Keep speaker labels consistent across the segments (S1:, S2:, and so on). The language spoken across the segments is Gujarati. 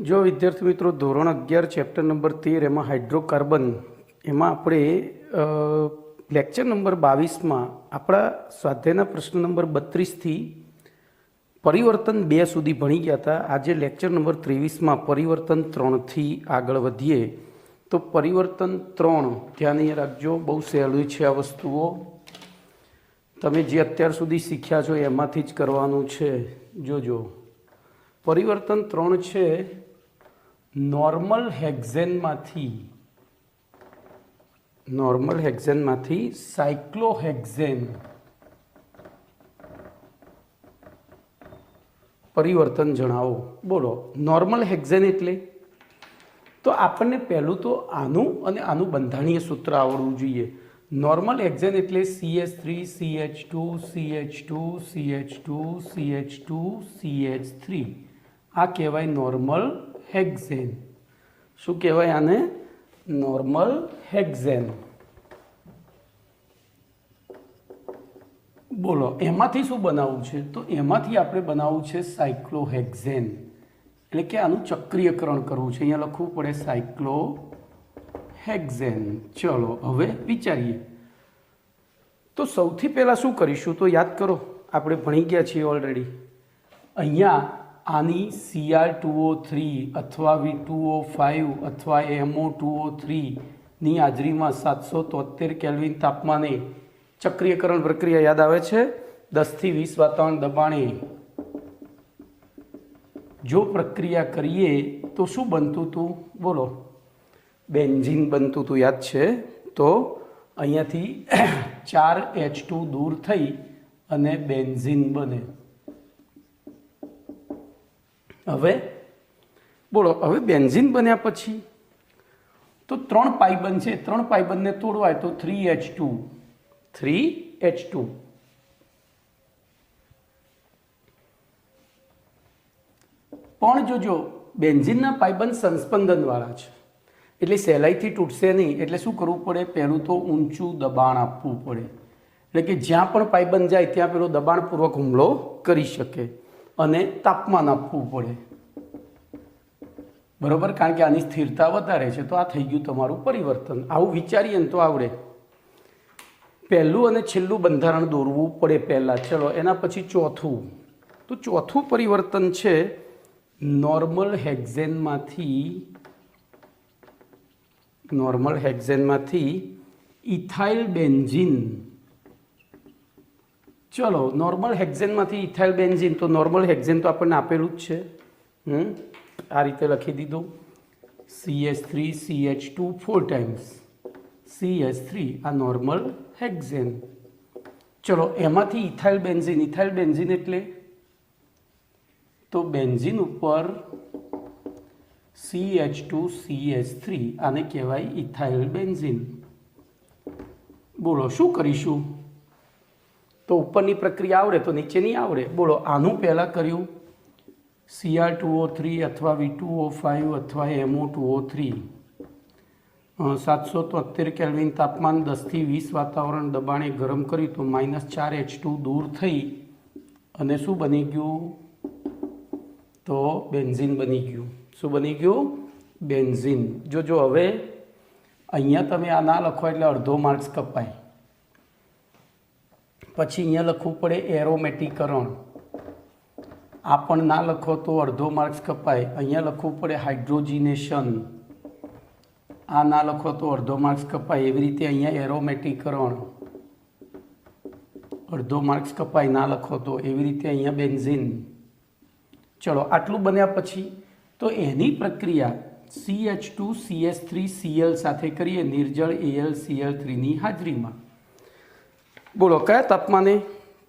S1: જો વિદ્યાર્થી મિત્રો ધોરણ 11 ચેપ્ટર નંબર 13 એમાં હાઇડ્રોકાર્બન એમાં આપણે લેક્ચર નંબર 22માં આપણા સ્વાધ્યાયના પ્રશ્ન નંબર 32થી પરિવર્તન 2 સુધી ભણી ગયા હતા. આજે લેક્ચર નંબર 23માં પરિવર્તન 3થી આગળ વધીએ. તો પરિવર્તન 3 ધ્યાન રાખજો, બહુ સહેલું છે આ વસ્તુઓ. તમે જે અત્યાર સુધી શીખ્યા છો એમાંથી જ કરવાનું છે. જોજો, પરિવર્તન 3 છે નોર્મલ હેક્ઝેનમાંથી સાયક્લોહેક્ઝેન પરિવર્તન જણાવો. બોલો, નોર્મલ હેક્ઝેન એટલે તો આપણને પહેલું તો આનું અને આનું બંધારણીય સૂત્ર આવડવું જોઈએ. નોર્મલ હેક્ઝેન એટલે CH3 CH2 CH2 CH2 CH2 CH3. આ કહેવાય નોર્મલ હેક્ઝેન. શું કહેવાય આને? Normal hexane. બોલો, એમાંથી શું બનાવવું છે? તો એમાંથી આપણે બનાવવું છે સાયક્લોહેક્ઝેન, એટલે કે આનું ચક્રીયકરણ કરવું છે. અહીંયા લખવું પડે સાયક્લોહેક્ઝેન. ચલો હવે વિચારીએ. તો સૌથી પહેલાં શું કરીશું? તો યાદ કરો, આપણે ભણી ગયા છીએ ઓલરેડી. અહીંયા આની Cr2O3 અથવા V2O5 અથવા MO2O3 ની હાજરીમાં 773 કેલ્વિન તાપમાને ચક્રીયકરણ પ્રક્રિયા યાદ આવે છે. 10 થી 20 વાતાવરણ દબાણે જો પ્રક્રિયા કરીએ તો શું બનતું હતું? બોલો, બેન્ઝીન બનતું હતું, યાદ છે? તો અહીંયાથી 4H2 દૂર થઈ અને બેન્ઝીન બને. હવે બોલો, હવે બેન્ઝીન બન્યા પછી તો 3 પાઈ બનશે. 3 પાઈ બંને તોડવાય તો 3H2 પણ જોજો, બેન્ઝીનના પાઇબંધ સંસ્પંદનવાળા છે એટલે સહેલાઈથી તૂટશે નહીં. એટલે શું કરવું પડે? પહેલું તો ઊંચું દબાણ આપવું પડે, એટલે કે જ્યાં પણ પાઇબંધ જાય ત્યાં પેલો દબાણપૂર્વક હુમલો કરી શકે, અને તાપમાન આપવું પડે. બરોબર, કારણ કે આની સ્થિરતા વધારે છે. તો આ થઈ ગયું તમારું પરિવર્તન. આવું વિચારીએ ને તો આવડે. પહેલું અને છેલ્લું બંધારણ દોરવું પડે પહેલાં. ચલો, એના પછી ચોથું. તો ચોથું પરિવર્તન છે નોર્મલ હેક્ઝેનમાંથી ઇથાઇલ બેન્ઝીન. ચલો, નોર્મલ હેક્ઝેનમાંથી ઇથાઇલ બેન્ઝીન. તો નોર્મલ હેક્ઝેન તો આપણને આપેલું જ છે. આ રીતે લખી દીધું, CH3 CH2 4 ટાઈમ્સ CH3. આ નોર્મલ હેક્ઝેન. ચલો, એમાંથી ઇથાઇલ બેન્ઝીન. ઇથાઇલ બેન્ઝીન એટલે તો બેન્ઝીન ઉપર CH2 CH3, આને કહેવાય ઇથાઇલ બેન્ઝીન. બોલો, શું કરીશું? તો ઉપરની પ્રક્રિયા આવડે તો નીચેની આવડે. બોલો, આનું પહેલાં કર્યું Cr2O3 અથવા V2O5 અથવા MO2O3, 773 કેલ્વિન તાપમાન 10 થી 20 વાતાવરણ દબાણે ગરમ કર્યું તો -4H2 દૂર થઈ અને શું બની ગયું? તો બેન્ઝીન બની ગયું. શું બની ગયું? બેન્ઝીન. જોજો, હવે અહીંયા તમે આ ના લખો એટલે અડધો માર્ક્સ કપાય. પછી અહીંયા લખવું પડે એરોમેટિકરણ. આ પણ ના લખો તો અડધો માર્ક્સ કપાય. અહીંયા લખવું પડે હાઇડ્રોજિનેશન. આ ના લખો તો અડધો માર્ક્સ કપાય. એવી રીતે અહીંયા એરોમેટિકરણ, અડધો માર્ક્સ કપાય ના લખો તો. એવી રીતે અહીંયા બેન્ઝીન. ચલો, આટલું બન્યા પછી તો એની પ્રક્રિયા CH2 CH3 Cl સાથે કરીએ નિર્જળ AlCl3ની હાજરીમાં. બોલો, કયા તાપમાને?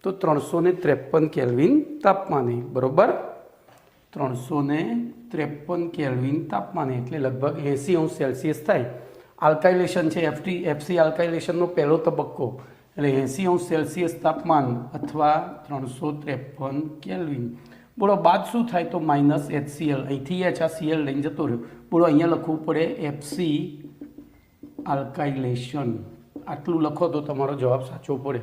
S1: તો 353 કેલ્વિન તાપમાને. બરોબર, 353 કેલ્વિન તાપમાને એટલે લગભગ 80°C થાય. આલ્કાઇલેશન છે FC આલ્કાઇલેશનનો પહેલો તબક્કો, એટલે 80°C તાપમાન અથવા 353 કેલ્વિન. બોલો, બાદ શું થાય? તો -HCl. અહીંથી H આ Cl લઈને જતો રહ્યો. બોલો, અહીંયા લખવું પડે FC આલ્કાઇલેશન. આટલું લખો તો તમારો જવાબ સાચો પડે.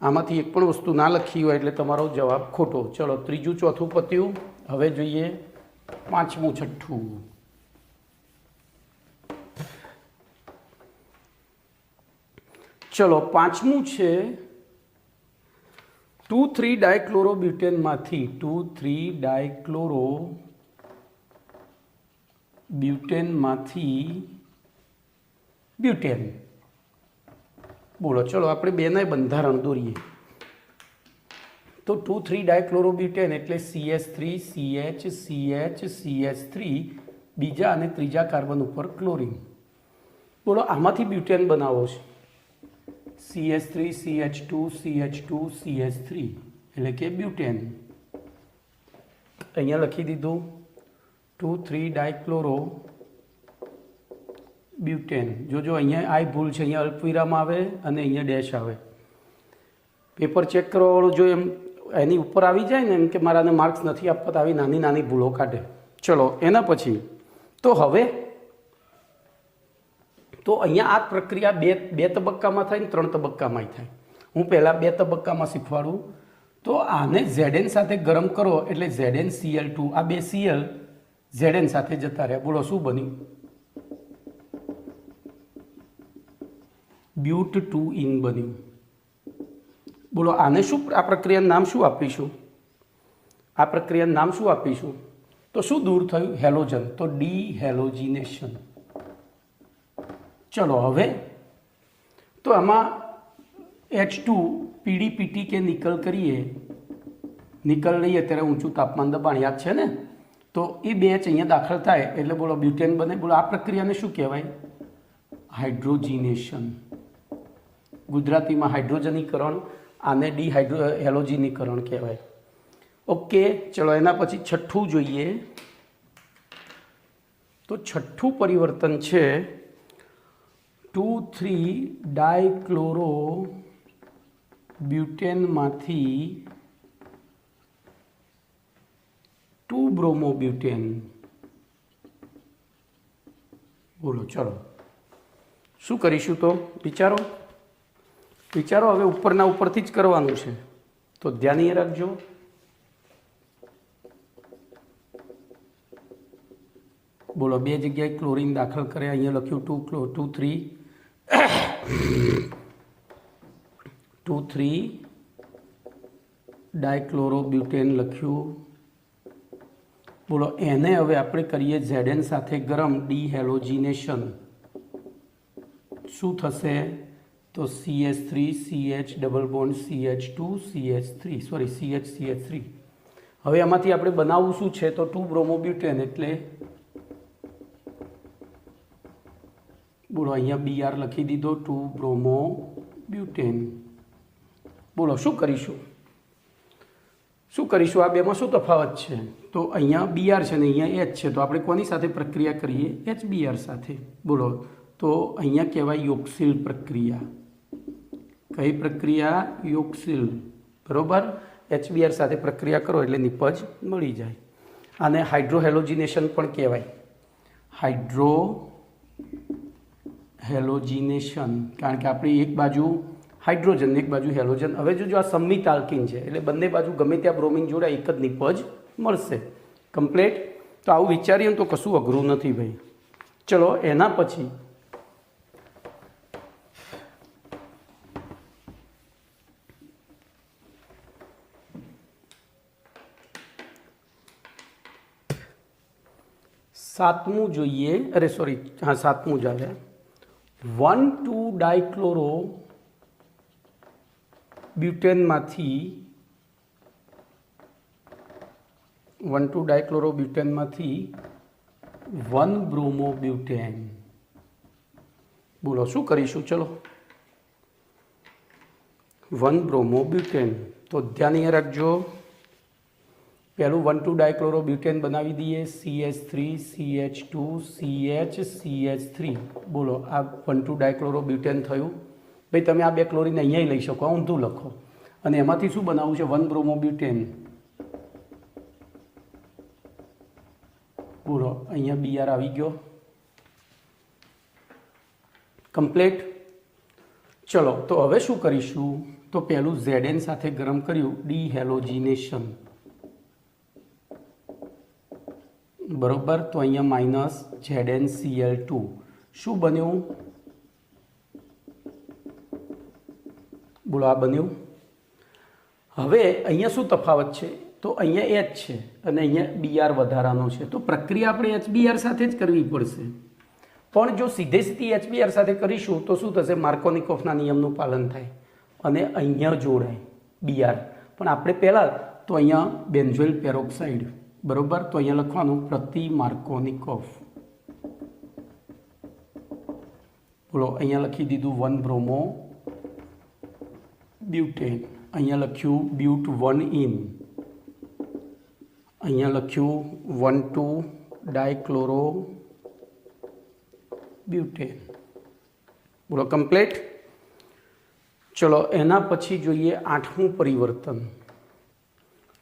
S1: આમાંથી એક પણ વસ્તુ ના લખી હોય એટલે તમારો જવાબ ખોટો. ચલો ત્રીજું ચોથું પત્યું. હવે જોઈએ પાંચમું છઠ્ઠું, ચલો પાંચમું છે 2,3 ડાયક્લોરોબ્યુટેનમાંથી 2,3 ડાયક્લોરોબ્યુટેનમાંથી બ્યુટેન. બોલો ચલો આપણે બેના બંધારણ દોરીએ. તો 2,3 ડાયક્લોરોબ્યુટેન એટલે CH3 CH CH CH3 બીજા અને ત્રીજા કાર્બન ઉપર ક્લોરીન. બોલો આમાંથી બ્યુટેન બનાવો છે CH3 CH2 CH2 CH3 એટલે કે બ્યુટેન. અહીંયા લખી દીધું 2,3 ડાયક્લોરો બ્યુટેન. જોજો અહીંયા આ ભૂલ છે, અહીંયા અલ્પવિરામ આવે અને અહીંયા ડેશ આવે. પેપર ચેક કરવાવાળું જો એમ એની ઉપર આવી જાય ને એમ કે મારાને માર્ક્સ નથી આપવા, તો આવી નાની નાની ભૂલો કાઢે. ચલો એના પછી તો હવે તો અહીંયા આ પ્રક્રિયા બે તબક્કામાં થાય ને 3 તબક્કામાં થાય. હું પહેલાં 2 તબક્કામાં શીખવાડું. તો આને Zn સાથે ગરમ કરો એટલે ZnCl2 આ બે Cl Zn સાથે જતા રહ્યા. બોલો શું બન્યું? બ્યુટ 2 બન્યું. બોલો આને શું આ પ્રક્રિયાનું નામ શું આપીશું? આ પ્રક્રિયાનું નામ શું આપીશું? તો શું દૂર થયું? હેલોજન. તો ડીહેલોજિનેશન. ચલો હવે તો આમાં H2 પીડીપીટી કે નિકલ કરીએ. નિકલ લઈએ ત્યારે ઊંચું તાપમાન દબાણ યાદ છે ને? તો એ બે H અહીંયા દાખલ થાય એટલે બોલો બ્યુટેન બને. બોલો આ પ્રક્રિયાને શું કહેવાય? હાઇડ્રોજિનેશન. ગુજરાતીમાં હાઇડ્રોજનીકરણ, આને હેલોજિનીકરણ કહેવાય. ઓકે ચલો એના પછી છઠ્ઠું જોઈએ. તો છઠ્ઠું પરિવર્તન છે 2,3 ડાયક્લોરોબ્યુટેનમાંથી 2 બ્રોમોબ્યુટેન. બોલો ચલો શું કરીશું? તો વિચારો હવે ઉપરના ઉપરથી જ કરવાનું છે. તો ધ્યાન રાખજો. બોલો બે જગ્યાએ ક્લોરીન દાખલ કરે. અહીંયા લખ્યું 2,3 ડાયક્લોરોબ્યુટેન લખ્યું. બોલો એને હવે આપણે કરીએ Zn સાથે ગરમ ડીહેલોજિનેશન. શું થશે? તો CH3 CH double bond CH2 CH3 sorry CH3. હવે આમાંથી આપણે બનાવવું શું છે? તો 2 બ્રોમોબ્યુટેન એટલે બોલો અહીંયા Br લખી દીધો 2 બ્રોમોબ્યુટેન. બોલો શું કરીશું? આ બેમાં શું તફાવત છે? તો અહીંયા Br છે ને અહીંયા H છે. તો આપણે કોની સાથે પ્રક્રિયા કરીએ? HBr સાથે. બોલો તો અહીંયા કહેવાય યોક્સિલ પ્રક્રિયા. કઈ પ્રક્રિયા? યોક્સિલ. બરોબર. HBr સાથે પ્રક્રિયા કરો એટલે નિપજ મળી જાય. આને હાઇડ્રોહેલોજિનેશન પણ કહેવાય. હાઇડ્રોહેલોજિનેશન કારણ કે આપણી એક બાજુ હાઇડ્રોજન એક બાજુ હેલોજન. હવે જો આ સંમિત આલ્કીન છે એટલે બંને બાજુ ગમે ત્યાં બ્રોમિન જોડાય એક જ નિપજ મળશે. કમ્પ્લીટ. તો આવું વિચારીએ તો કશું અઘરું નથી ભાઈ. ચલો એના પછી સાતમું જોઈએ. અરે સોરી હા સાતમું જ આવે 1,2 ડાયક્લોરોબ્યુટેનમાંથી 1 બ્રોમોબ્યુટેન. બોલો શું કરીશું? ચલો 1 બ્રોમોબ્યુટેન. તો ધ્યાન અહીંયા રાખજો. પહેલું 1,2 ડાયક્લોરોબ્યુટેન બનાવી દઈએ. CH3 CH2 CH CH3. બોલો આ 1,2 ડાયક્લોરોબ્યુટેન થયું. ભાઈ તમે આ બે ક્લોરીન અહીંયા લઈ શકો, ઊંધું લખો. અને એમાંથી શું બનાવવું છે? 1 બ્રોમોબ્યુટેન. બોલો અહીંયા Br આવી ગયો. કમ્પ્લીટ. ચલો તો હવે શું કરીશું? તો પહેલું Zn સાથે ગરમ કર્યું ડીહેલોજિનેશન. બરોબર, તો અહીંયા માઇનસ ZnCl2 શું બન્યું? બોલો, આ બન્યું. હવે અહીંયા શું તફાવત છે? તો અહીંયા H છે અને અહીંયા Br વધારાનો છે, તો પ્રક્રિયા આપણે HBr સાથે જ કરવી પડશે. પણ જો સીધે સીધી HBr સાથે કરીશું તો શું થશે? માર્કોનિકોફના નિયમનું પાલન થાય અને અહીંયા જોડાય Br. પણ આપણે પહેલાં તો અહીંયા બેન્ઝોઇલ પેરોક્સાઇડ, બરોબર, તો અહીંયા લખવાનું પ્રતિ માર્કોનિકોફ. બોલો, અહીંયા લખી દીધું 1 બ્રોમો બ્યુટેન, અહીંયા લખ્યું બ્યુટ 1 ઇન, અહીંયા લખ્યું 1,2 ડાયક્લોરો બ્યુટેન. બોલો, કમ્પ્લીટ. ચલો, એના પછી જોઈએ 8મું પરિવર્તન.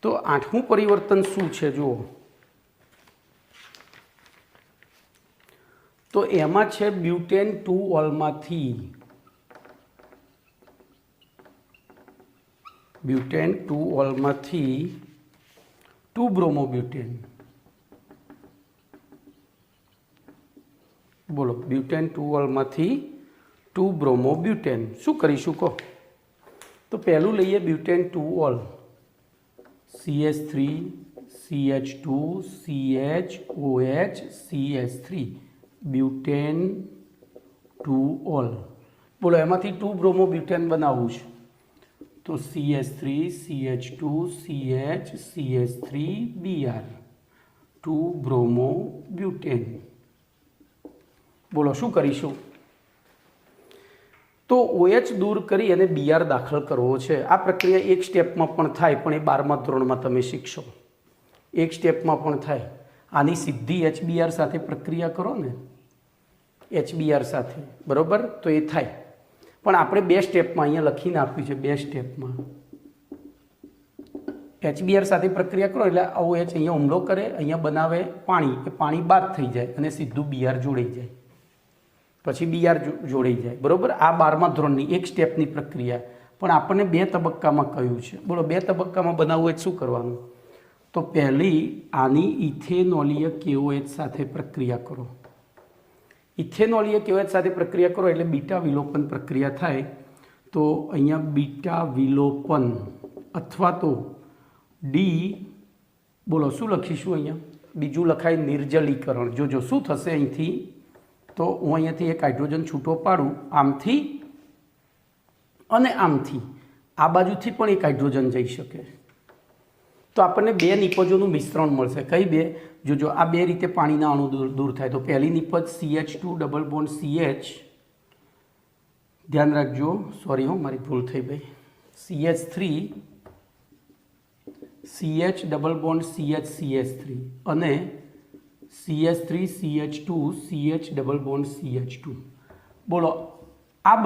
S1: તો 8મું પરિવર્તન શું છે જુઓ. તો એમાં છે બ્યુટેન 2 ઓલમાંથી બ્યુટેન 2 ઓલમાંથી 2 બ્રોમોબ્યુટેન. બોલો, બ્યુટેન 2 ઓલમાંથી 2 બ્રોમોબ્યુટેન. શું કરીશું કહો? તો પહેલું લઈએ butane 2 all, CH3 CH2 CHOH CH3 butane 2 all. બોલો, એમાંથી 2 બ્રોમોબ્યુટેન બનાવવું છે, તો CH3 CH2 CH CH3 Br 2 બ્રોમોબ્યુટેન. બોલો, શું કરીશું? તો OH દૂર કરી અને Br દાખલ કરવો છે. આ પ્રક્રિયા એક સ્ટેપમાં પણ થાય, પણ એ 12મા ધોરણમાં તમે શીખશો. એક સ્ટેપમાં પણ થાય. આની સીધી HBr સાથે પ્રક્રિયા કરો ને, HBr સાથે, બરોબર, તો એ થાય. પણ આપણે 2 સ્ટેપમાં અહીંયા લખીને આપ્યું છે, 2 સ્ટેપમાં HBr સાથે પ્રક્રિયા કરો એટલે OH અહીંયા હુમલો કરે, અહીંયા બનાવે પાણી, એ પાણી બાદ થઈ જાય અને સીધું Br જોડાઈ જાય, પછી Br જોડાઈ જાય, બરોબર. આ 12મા ધોરણની એક સ્ટેપની પ્રક્રિયા, પણ આપણને 2 તબક્કામાં કહ્યું છે. બોલો, 2 તબક્કામાં બનાવવું હોય શું કરવાનું? તો પહેલી આની ઇથેનોલીય KOH સાથે પ્રક્રિયા કરો. ઇથેનોલીય KOH સાથે પ્રક્રિયા કરો એટલે બીટા વિલોપન પ્રક્રિયા થાય. તો અહીંયા બીટા વિલોપન અથવા તો ડી, બોલો શું લખીશું? અહીંયા બીજું લખાય નિર્જલીકરણ. જોજો શું થશે અહીંથી. તો હું અહીંયાથી એક હાઇડ્રોજન છૂટો પાડું, આમથી અને આમથી, આ બાજુથી પણ એક હાઇડ્રોજન જઈ શકે. તો આપણને 2 નિપજોનું મિશ્રણ મળશે. કઈ 2? જોજો, આ 2 રીતે પાણીના અણુ દૂર થાય. તો પહેલી નિપજ CH2 ડબલ બોન્ડ CH, ધ્યાન રાખજો, સોરી હો, મારી ભૂલ થઈ ભાઈ, CH3 CH double bond CH CH3 અને CH3 CH2 CH double bond CH2. બોલો, આ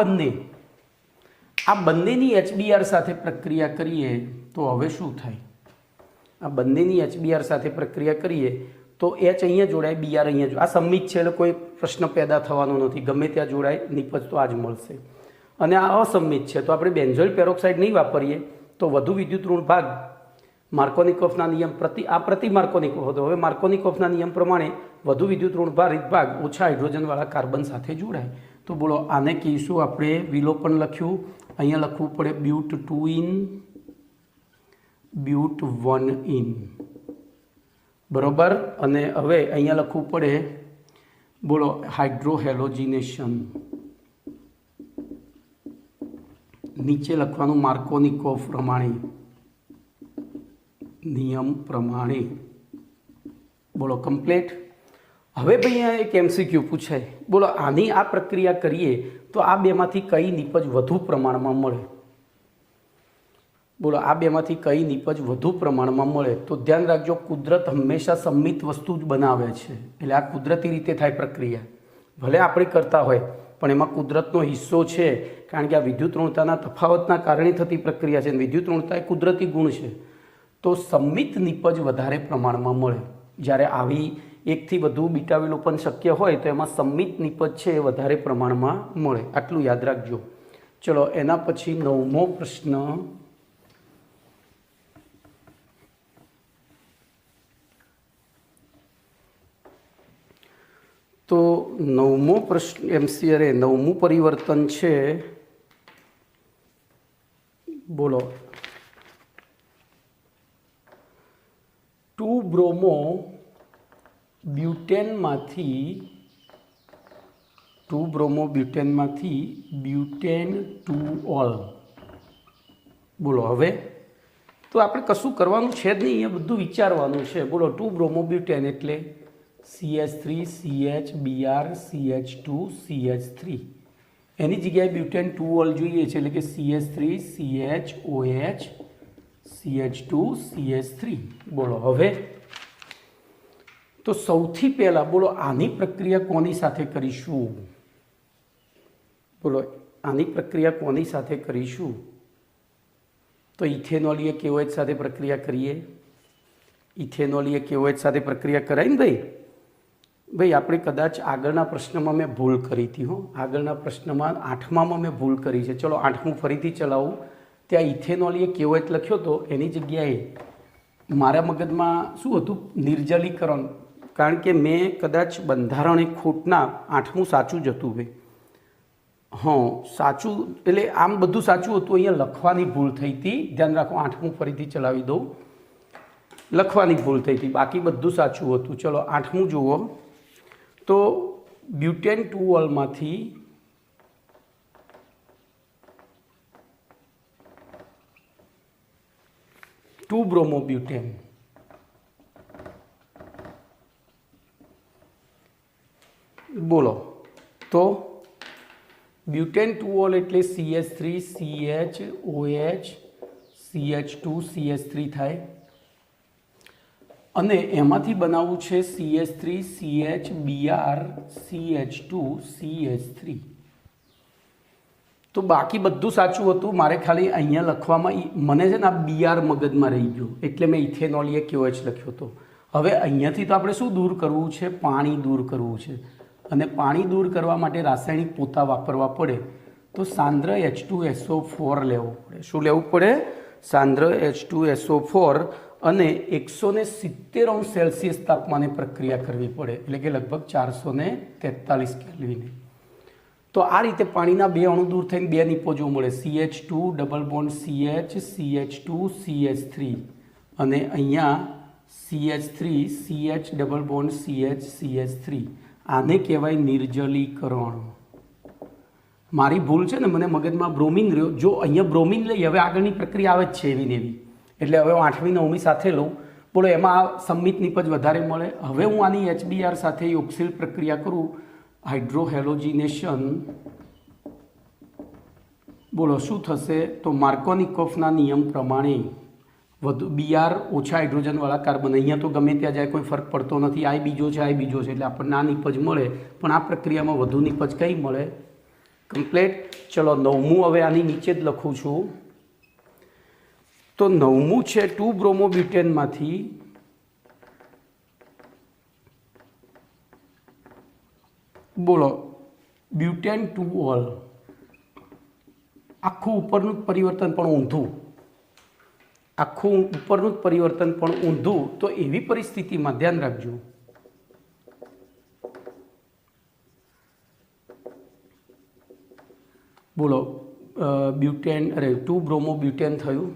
S1: બંનેની HBr સાથે પ્રક્રિયા કરીએ તો હવે શું થાય? આ બંનેની HBr સાથે પ્રક્રિયા કરીએ તો H અહીંયા જોડાય, Br અહીંયા જોડાય. આ સંમિત છે એટલે કોઈ પ્રશ્ન પેદા થવાનો નથી, ગમે ત્યાં જોડાય, નિપજ તો આ જ મળશે. અને આ અસંમિત છે તો આપણે બેન્ઝોઇલ પેરોક્સાઇડ નહીં વાપરીએ તો વધુ વિદ્યુત ઋણ ભાગ માર્કોનિકોફના નિયમ પ્રતિ માર્કોનિકોફ હતો. હવે માર્કોનિકોફના નિયમ પ્રમાણે વધુ વિદ્યુત ઋણ ભાગ ઓછા હાઇડ્રોજનવાળા કાર્બન સાથે જોડાય. તો બોલો, આને કહીશું આપણે વિલોપન. લખ્યું, અહીંયા લખવું પડે બ્યુટ 2 ઇન બ્યુટ 1 ઇન, બરોબર. અને હવે અહીંયા લખવું પડે, બોલો, હાઇડ્રોહેલોજિનેશન. નીચે લખવાનું માર્કોનિકોફ પ્રમાણે, નિયમ પ્રમાણે. બોલો, કમ્પ્લીટ. હવે ભાઈ અહીંયા એક MCQ પૂછાય. બોલો, આની આ પ્રક્રિયા કરીએ તો આ બેમાંથી કઈ નિપજ વધુ પ્રમાણમાં મળે? બોલો, આ બેમાંથી કઈ નિપજ વધુ પ્રમાણમાં મળે? તો ધ્યાન રાખજો, કુદરત હંમેશા સંમિત વસ્તુ જ બનાવે છે, એટલે આ કુદરતી રીતે થાય પ્રક્રિયા. ભલે આપણે કરતા હોય પણ એમાં કુદરતનો હિસ્સો છે, કારણ કે આ વિદ્યુત ઋણતાના તફાવતના કારણે થતી પ્રક્રિયા છે. વિદ્યુત ઋણતા એ કુદરતી ગુણ છે. તો સંમિત નિપજ વધારે પ્રમાણમાં મળે. જ્યારે આવી એકથી વધુ બીટા વિલોપન શક્ય હોય તો એમાં સંમિત નિપજ છે એ વધારે પ્રમાણમાં મળે. આટલું યાદ રાખજો. ચલો, એના પછી 9મો પ્રશ્ન. તો નવમો પ્રશ્ન એમસીઆર નવમું પરિવર્તન છે, બોલો 2 બ્રોમો બ્યુટેનમાંથી બ્યુટેન ટુ ઓલ. બોલો હવે તો આપણે કશું કરવાનું છે જ નહીં, અહીંયા બધું વિચારવાનું છે. બોલો 2 બ્રોમો બ્યુટેન એટલે CH3 CHBr CH2 CH3, એની જગ્યાએ બ્યુટેન 2 ઓલ જોઈએ છે એટલે કે CH3 CHOH CH2 CH3. બોલો હવે તો સૌથી પહેલાં બોલો આની પ્રક્રિયા કોની સાથે કરીશું? બોલો આની પ્રક્રિયા કોની સાથે કરીશું? તો ઇથેનોલીય KOH સાથે પ્રક્રિયા કરીએ. ઇથેનોલીય KOH સાથે પ્રક્રિયા કરાય ને ભાઈ આપણે કદાચ આગળના પ્રશ્નમાં મેં ભૂલ કરી હતી. આગળના પ્રશ્નમાં 8મામાં મેં ભૂલ કરી છે. ચલો 8મું ફરીથી ચલાવું. ત્યાં ઇથેનોલીય KOH લખ્યો તો એની જગ્યાએ મારા મગજમાં શું હતું? નિર્જલીકરણ. કારણ કે મેં કદાચ બંધારણ એક ખોટના 8મું સાચું જ હતું ભાઈ. સાચું એટલે આમ બધું સાચું હતું, અહીંયા લખવાની ભૂલ થઈ હતી. ધ્યાન રાખો, 8મું ફરીથી ચલાવી દઉં. લખવાની ભૂલ થઈ હતી, બાકી બધું સાચું હતું. ચલો 8મું જુઓ. તો બ્યુટેન 2 ઓલમાંથી ટુ બ્રોમો બ્યુટેન બોલો તો બ્યુટેન 2 ઓલ એટલે CH3 CHOH CH2 CH3 થાય, અને એમાંથી બનાવવું છે CH3 CHBr CH2 CH3. તો બાકી બધું સાચું હતું, મારે ખાલી અહીંયા લખવામાં મને છે ને આ BR મગજમાં રહી ગયો એટલે મેં ઇથેનોલીય KOH લખ્યો હતો. હવે અહીંયાથી તો આપણે શું દૂર કરવું છે? પાણી દૂર કરવું છે, અને પાણી દૂર કરવા માટે રાસાયણિક પોતા વાપરવા પડે. તો સાંદ્ર H2SO4 લેવો પડે. શું લેવું પડે? સાંદ્ર H2SO4, અને 170°C તાપમાને પ્રક્રિયા કરવી પડે, એટલે કે લગભગ 443 કેલ્વિને. તો આ રીતે પાણીના 2 અણુ દૂર થઈને 2 નિપજો મળે, CH2 double bond CH CH2 CH3, અને અહીંયા CH3 CH double bond CH CH3. આને કહેવાય નિર્જલીકરણ. મારી ભૂલ છે ને, મને મગજમાં બ્રોમિંગ રહ્યો. જો અહીંયા બ્રોમિંગ લઈ, હવે આગળની પ્રક્રિયા આવે જ છે એવી ને એવી, એટલે હવે હું 8મી 9મી સાથે લઉં. બોલો એમાં સંમિત નિપજ વધારે મળે. હવે હું આની HBr સાથે યોગશીલ પ્રક્રિયા કરું, હાઇડ્રોહેલોજિનેશન. બોલો શું થશે? તો માર્કોનિકોફના નિયમ પ્રમાણે વધુ Br ઓછા હાઇડ્રોજનવાળા કાર્બન, અહીંયા તો ગમે ત્યાં જાય કોઈ ફરક પડતો નથી. આ બીજો છે, આ બીજો છે, એટલે આપણને આ નિપજ મળે. પણ આ પ્રક્રિયામાં વધુ નિપજ કઈ મળે? કમ્પ્લેટ. ચલો 9મું હવે આની નીચે જ લખું છું. તો 9મું છે 2 બ્રોમો બ્યુટેનમાંથી બોલો બ્યુટેન 2 ઓલ. આખું ઉપરનું પરિવર્તન પણ ઊંધું, આખું ઉપરનું પરિવર્તન પણ ઊંધું. તો એવી પરિસ્થિતિમાં ધ્યાન રાખજો, બોલો બ્યુટેન 2 બ્રોમો બ્યુટેન થયું.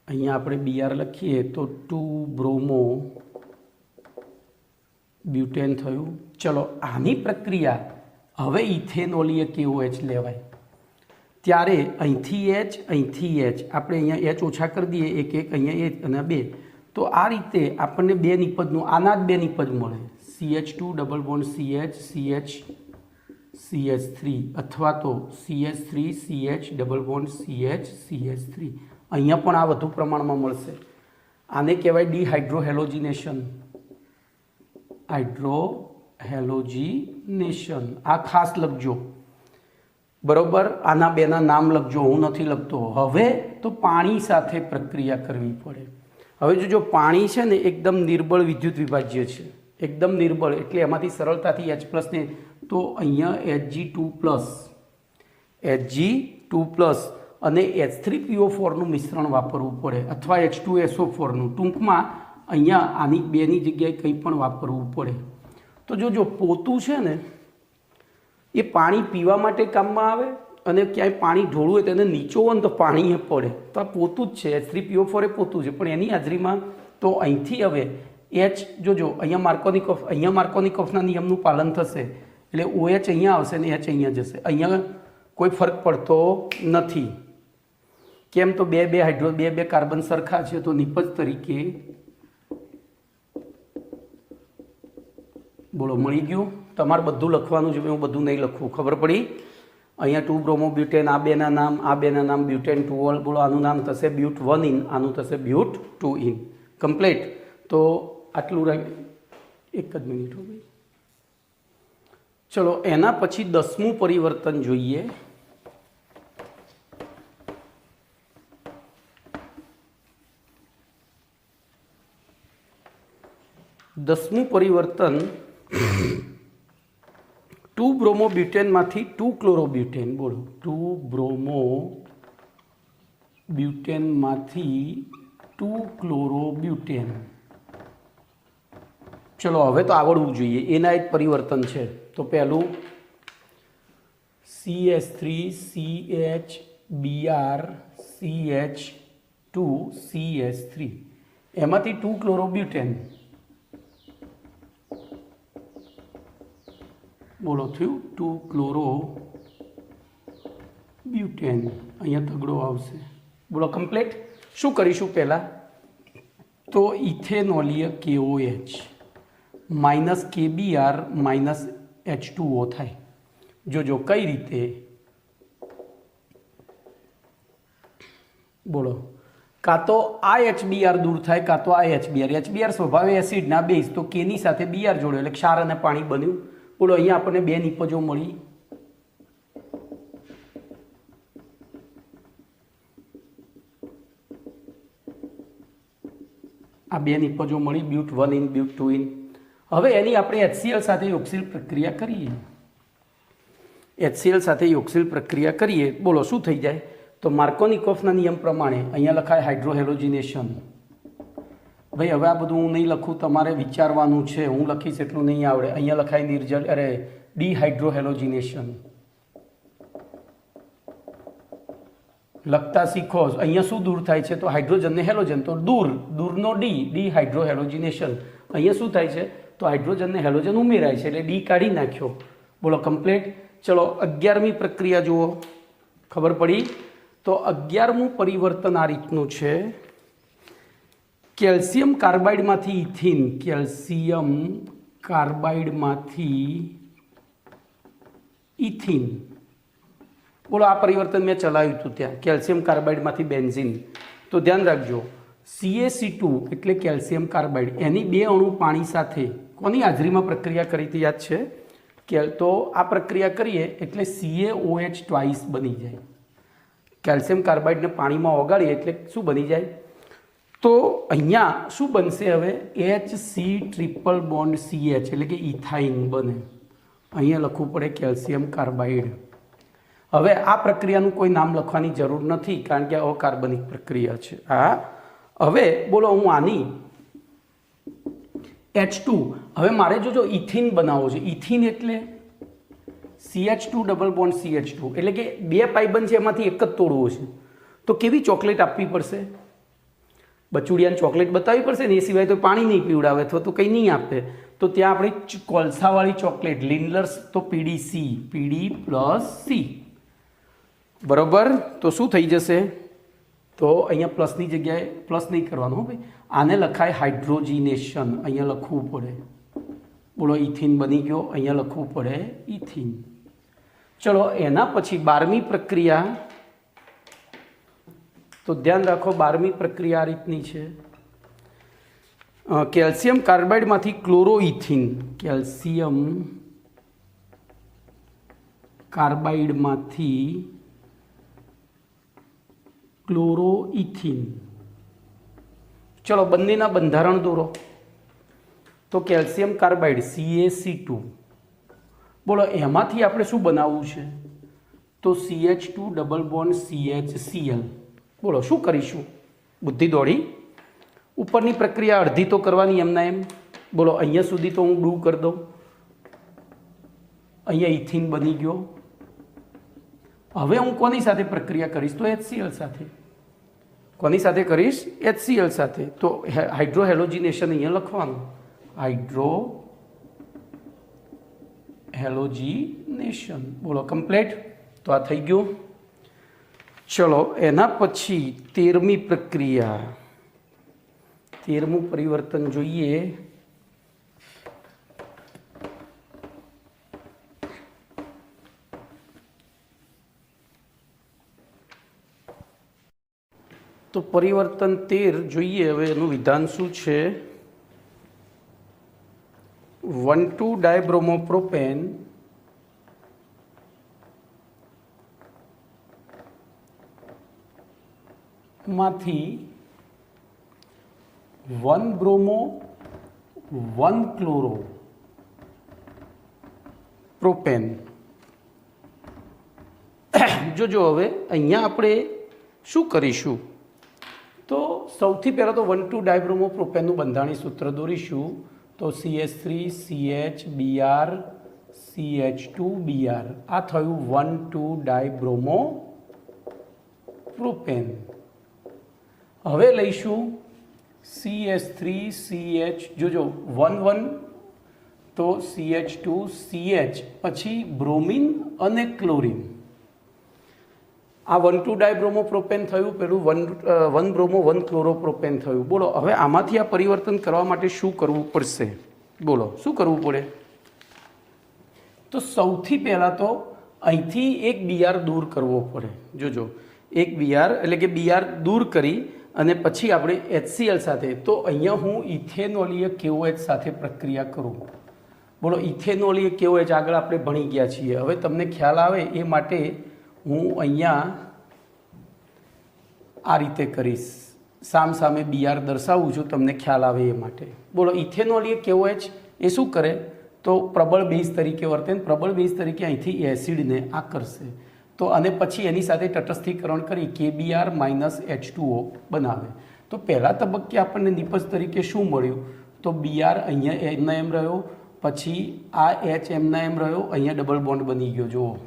S1: અહીંયા આપણે BR લખીએ તો 2 બ્રોમો બ્યુટેન થયું. ચલો આની પ્રક્રિયા હવે ઇથેનોલીય KOH લેવાય. ત્યારે અહીંથી H અહીંથી H, આપણે અહીંયા H ઓછા કરી દઈએ, એક અહીંયા H અને 2. તો આ રીતે આપણને 2 નિપજનું આના જ 2 નિપજ મળે, CH2 double bond CH CH3, અથવા તો CH3 CH double bond CH CH3. અહીંયા પણ આ વધુ પ્રમાણમાં મળશે. આને કહેવાય ડિહાઇડ્રોહેલોજિનેશન. હાઇડ્રોહેલોજિનેશન આ ખાસ લખજો, બરોબર. આના 2ના નામ લખજો, હું નથી લખતો. હવે તો પાણી સાથે પ્રક્રિયા કરવી પડે. હવે જો પાણી છે ને એકદમ નિર્બળ વિદ્યુત વિભાજ્ય છે, એકદમ નિર્બળ, એટલે એમાંથી સરળતાથી H+ ને, તો અહીંયા Hg2+ અને H3PO4નું મિશ્રણ વાપરવું પડે, અથવા H2SO4નું. ટૂંકમાં અહીંયા આની બેની જગ્યાએ કંઈ પણ વાપરવું પડે. તો જો પોતું છે ને એ પાણી પીવા માટે કામમાં આવે અને ક્યાંય પાણી ઢોળવું હોય તેને નીચોવો ને તો પાણી એ પડે. તો આ પોતું જ છે, H3PO4 એ પોતું છે. પણ એની હાજરીમાં તો અહીંથી હવે H જોજો અહીંયા માર્કોનિકોફના નિયમનું પાલન થશે એટલે OH અહીંયા આવશે ને H અહીંયા જશે. અહીંયા કોઈ ફરક પડતો નથી. કેમ? તો બે કાર્બન સરખા છે તો નિપજ તરીકે બોલો મળી ગયું. તમારે બધું લખવાનું છે, હું બધું નહીં લખવું. ખબર પડી? અહીંયા 2 બ્રોમોબ્યુટેન, આ બેના નામ બ્યુટેન 2 બોલો આનું નામ થશે બ્યુટ 1 ઇન, આનું થશે બ્યુટ 2 ઇન. કમ્પ્લીટ. તો આટલું એક જ મિનિટ હો ભાઈ. ચલો એના પછી 10મું પરિવર્તન જોઈએ. દસમું પરિવર્તન 2 બ્રોમોબ્યુટેનમાંથી 2 ક્લોરોબ્યુટેન. બોલો 2 બ્રોમોબ્યુટેનમાંથી 2 ક્લોરોબ્યુટેન. ચલો હવે તો આવડવું જોઈએ. એના એક પરિવર્તન છે. તો પહેલું CH3 CH Br CH2 CH3 એમાંથી 2 ક્લોરોબ્યુટેન. બોલો થયું 2 ક્લોરોબ્યુટેન. અહીંયા તગડો આવશે. બોલો કમ્પ્લીટ. શું કરીશું પહેલાં? તો ઇથેનોલીય KOH minus KBr minus H2O થાય. જોજો કઈ રીતે. બોલો કાં તો આ HBr દૂર થાય કાં તો આ HBr સ્વભાવે એસિડના બેઝ તો કેની સાથે Br જોડ્યો એટલે ક્ષાર અને પાણી બન્યું. બોલો અહીંયા આપણને બે નિપજો મળી. આ બે નિપજો મળી બ્યુટ 1 ઇન બ્યુટ 2 ઇન. હવે એની આપણે HCl સાથે યોગશીલ પ્રક્રિયા કરીએ. HCl સાથે યોગશીલ પ્રક્રિયા કરીએ. બોલો શું થઈ જાય? તો માર્કોનિકોફના નિયમ પ્રમાણે અહીંયા લખાય હાઇડ્રોહેલોજિનેશન. ભાઈ હવે આ બધું હું નહીં લખું, તમારે વિચારવાનું છે. હું લખીશ એટલું નહીં આવડે. અહીંયા લખાય ડિહાઇડ્રોહેલોજિનેશન. લખતા શીખો. અહીંયા શું દૂર થાય છે? તો હાઇડ્રોજન ને હેલોજન. તો દૂરનો ડિહાઇડ્રોહેલોજિનેશન. અહીંયા શું થાય છે? તો હાઇડ્રોજન ને હેલોજન ઉમેરાય છે એટલે ડી કાઢી નાખ્યો. બોલો કમ્પ્લીટ. ચલો 11મી પ્રક્રિયા જુઓ. ખબર પડી? તો 11મું પરિવર્તન આ રીતનું છે. કેલ્શિયમ કાર્બાઇડમાંથી ઇથિન. કેલ્શિયમ કાર્બાઇડમાંથી ઇથિન. બોલો આ પરિવર્તન મેં ચલાવ્યું હતું ત્યાં. કેલ્શિયમ કાર્બાઇડમાંથી બેન્ઝીન. તો ધ્યાન રાખજો CaC2 એટલે કેલ્શિયમ કાર્બાઇડ એની 2 અણુ પાણી સાથે કોની હાજરીમાં પ્રક્રિયા કરી હતી યાદ છે? તો આ પ્રક્રિયા કરીએ એટલે CaOH ટ્વાઇસ બની જાય. કેલ્શિયમ કાર્બાઇડને પાણીમાં ઓગાળીએ એટલે શું બની જાય? તો અહીંયા શું બનશે? હવે HC ટ્રિપલ બોન્ડ CH એટલે કે ઇથાઇન બને. અહીંયા લખવું પડે કેલ્શિયમ કાર્બાઇડ. હવે આ પ્રક્રિયાનું કોઈ નામ લખવાની જરૂર નથી કારણ કે અકાર્બનિક પ્રક્રિયા છે. હવે બોલો હું આની H2 હવે મારે જો ઇથિન બનાવવો છે. ઇથિન એટલે CH2 ડબલ બોન્ડ CH2 એટલે કે 2 પાઇબન છે એમાંથી એક જ તોડવો છે. તો કેવી ચોકલેટ આપવી પડશે? બચુડિયાને ચોકલેટ બતાવવી પડશે ને. એ સિવાય તો પાણી નહીં પીવડાવે અથવા તો કંઈ નહીં આપે. તો ત્યાં આપણે કોલસાવાળી ચોકલેટ લિન્ડલર્સ તો PD પ્લસ C. બરોબર. તો શું થઈ જશે? તો અહીંયા પ્લસની જગ્યાએ પ્લસ નહીં કરવાનું ભાઈ. આને લખાય હાઇડ્રોજિનેશન. અહીંયા લખવું પડે. બોલો ઇથિન બની ગયો. અહીંયા લખવું પડે ઇથિન. ચલો એના પછી 12મી પ્રક્રિયા. તો ધ્યાન રાખો 12મી પ્રક્રિયા આ રીતની છે. કેલ્શિયમ કાર્બાઇડમાંથી ક્લોરોઇથિન. કેલ્શિયમ કાર્બાઇડમાંથી ક્લોરોઇથિન. ચલો બંનેના બંધારણ દોરો. તો કેલ્શિયમ કાર્બાઇડ CaC2. બોલો એમાંથી આપણે શું બનાવવું છે? તો CH2 ડબલ બોન્ડ CHCl. બોલો શું કરીશું? બુદ્ધિ દોડી. ઉપરની પ્રક્રિયા અડધી તો કરવાની એમના એમ. બોલો અહીંયા સુધી તો હું ડુ કરી દઉં. અહીંયા ઇથિન બની ગયો. હવે હું કોની સાથે પ્રક્રિયા કરીશ? તો HCl સાથે. કોની સાથે કરીશ? HCl સાથે. તો હાઇડ્રોહેલોજિનેશન અહીંયા લખવાનું, હાઇડ્રોહેલોજિનેશન. બોલો કમ્પ્લીટ. તો આ થઈ ગયું. ચલો એના પછી 13મી પ્રક્રિયા, 13મું પરિવર્તન જોઈએ. તો પરિવર્તન 13 જોઈએ. હવે એનું વિધાન શું છે? 1,2-ડાયબ્રોમોપ્રોપેન માંથી 1-બ્રોમો 1-ક્લોરો પ્રોપેન. જોજો હવે અહીંયા આપણે શું કરીશું? તો સૌથી પહેલાં તો 1,2-ડાયબ્રોમોપ્રોપેનનું બંધારણીય સૂત્ર દોરીશું. તો CH3 CH Br CH2 Br. આ થયું 1,2-ડાયબ્રોમોપ્રોપેન. હવે લઈશું CH3 CH, જોજો 1 તો CH2 CH, પછી બ્રોમિન અને ક્લોરિન. આ 1,2-ડાયબ્રોમોપ્રોપેન થયું, પેલું 1-બ્રોમો 1-ક્લોરોપ્રોપેન થયું. બોલો હવે આમાંથી આ પરિવર્તન કરવા માટે શું કરવું પડશે? બોલો શું કરવું પડે? તો સૌથી પહેલાં તો અહીંથી એક Br દૂર કરવો પડે. જોજો એક Br એટલે કે Br દૂર કરી અને પછી આપણે HCl સાથે, તો અહીંયા હું ઇથેનોલીય KOH સાથે પ્રક્રિયા કરું. બોલો ઇથેનોલીય KOH આગળ આપણે ભણી ગયા છીએ. હવે તમને ખ્યાલ આવે એ માટે હું અહીંયા આ રીતે કરીશ, સામે Br દર્શાવું છું તમને ખ્યાલ આવે એ માટે. બોલો ઇથેનોલીય KOH એ શું કરે? તો પ્રબળ બેઝ તરીકે વર્તે. પ્રબળ બેઝ તરીકે અહીંથી એસિડને આ કરશે. તો અને પછી એની સાથે તટસ્થીકરણ કરી KBr - H2O બનાવે. તો પહેલા તબક્કે આપણને નિપજ તરીકે શું મળ્યું? તો Br અહીંયા એમના એમ રહ્યો, પછી આ H એમના એમ રહ્યો, અહીંયા ડબલ બોન્ડ બની ગયો. જુઓ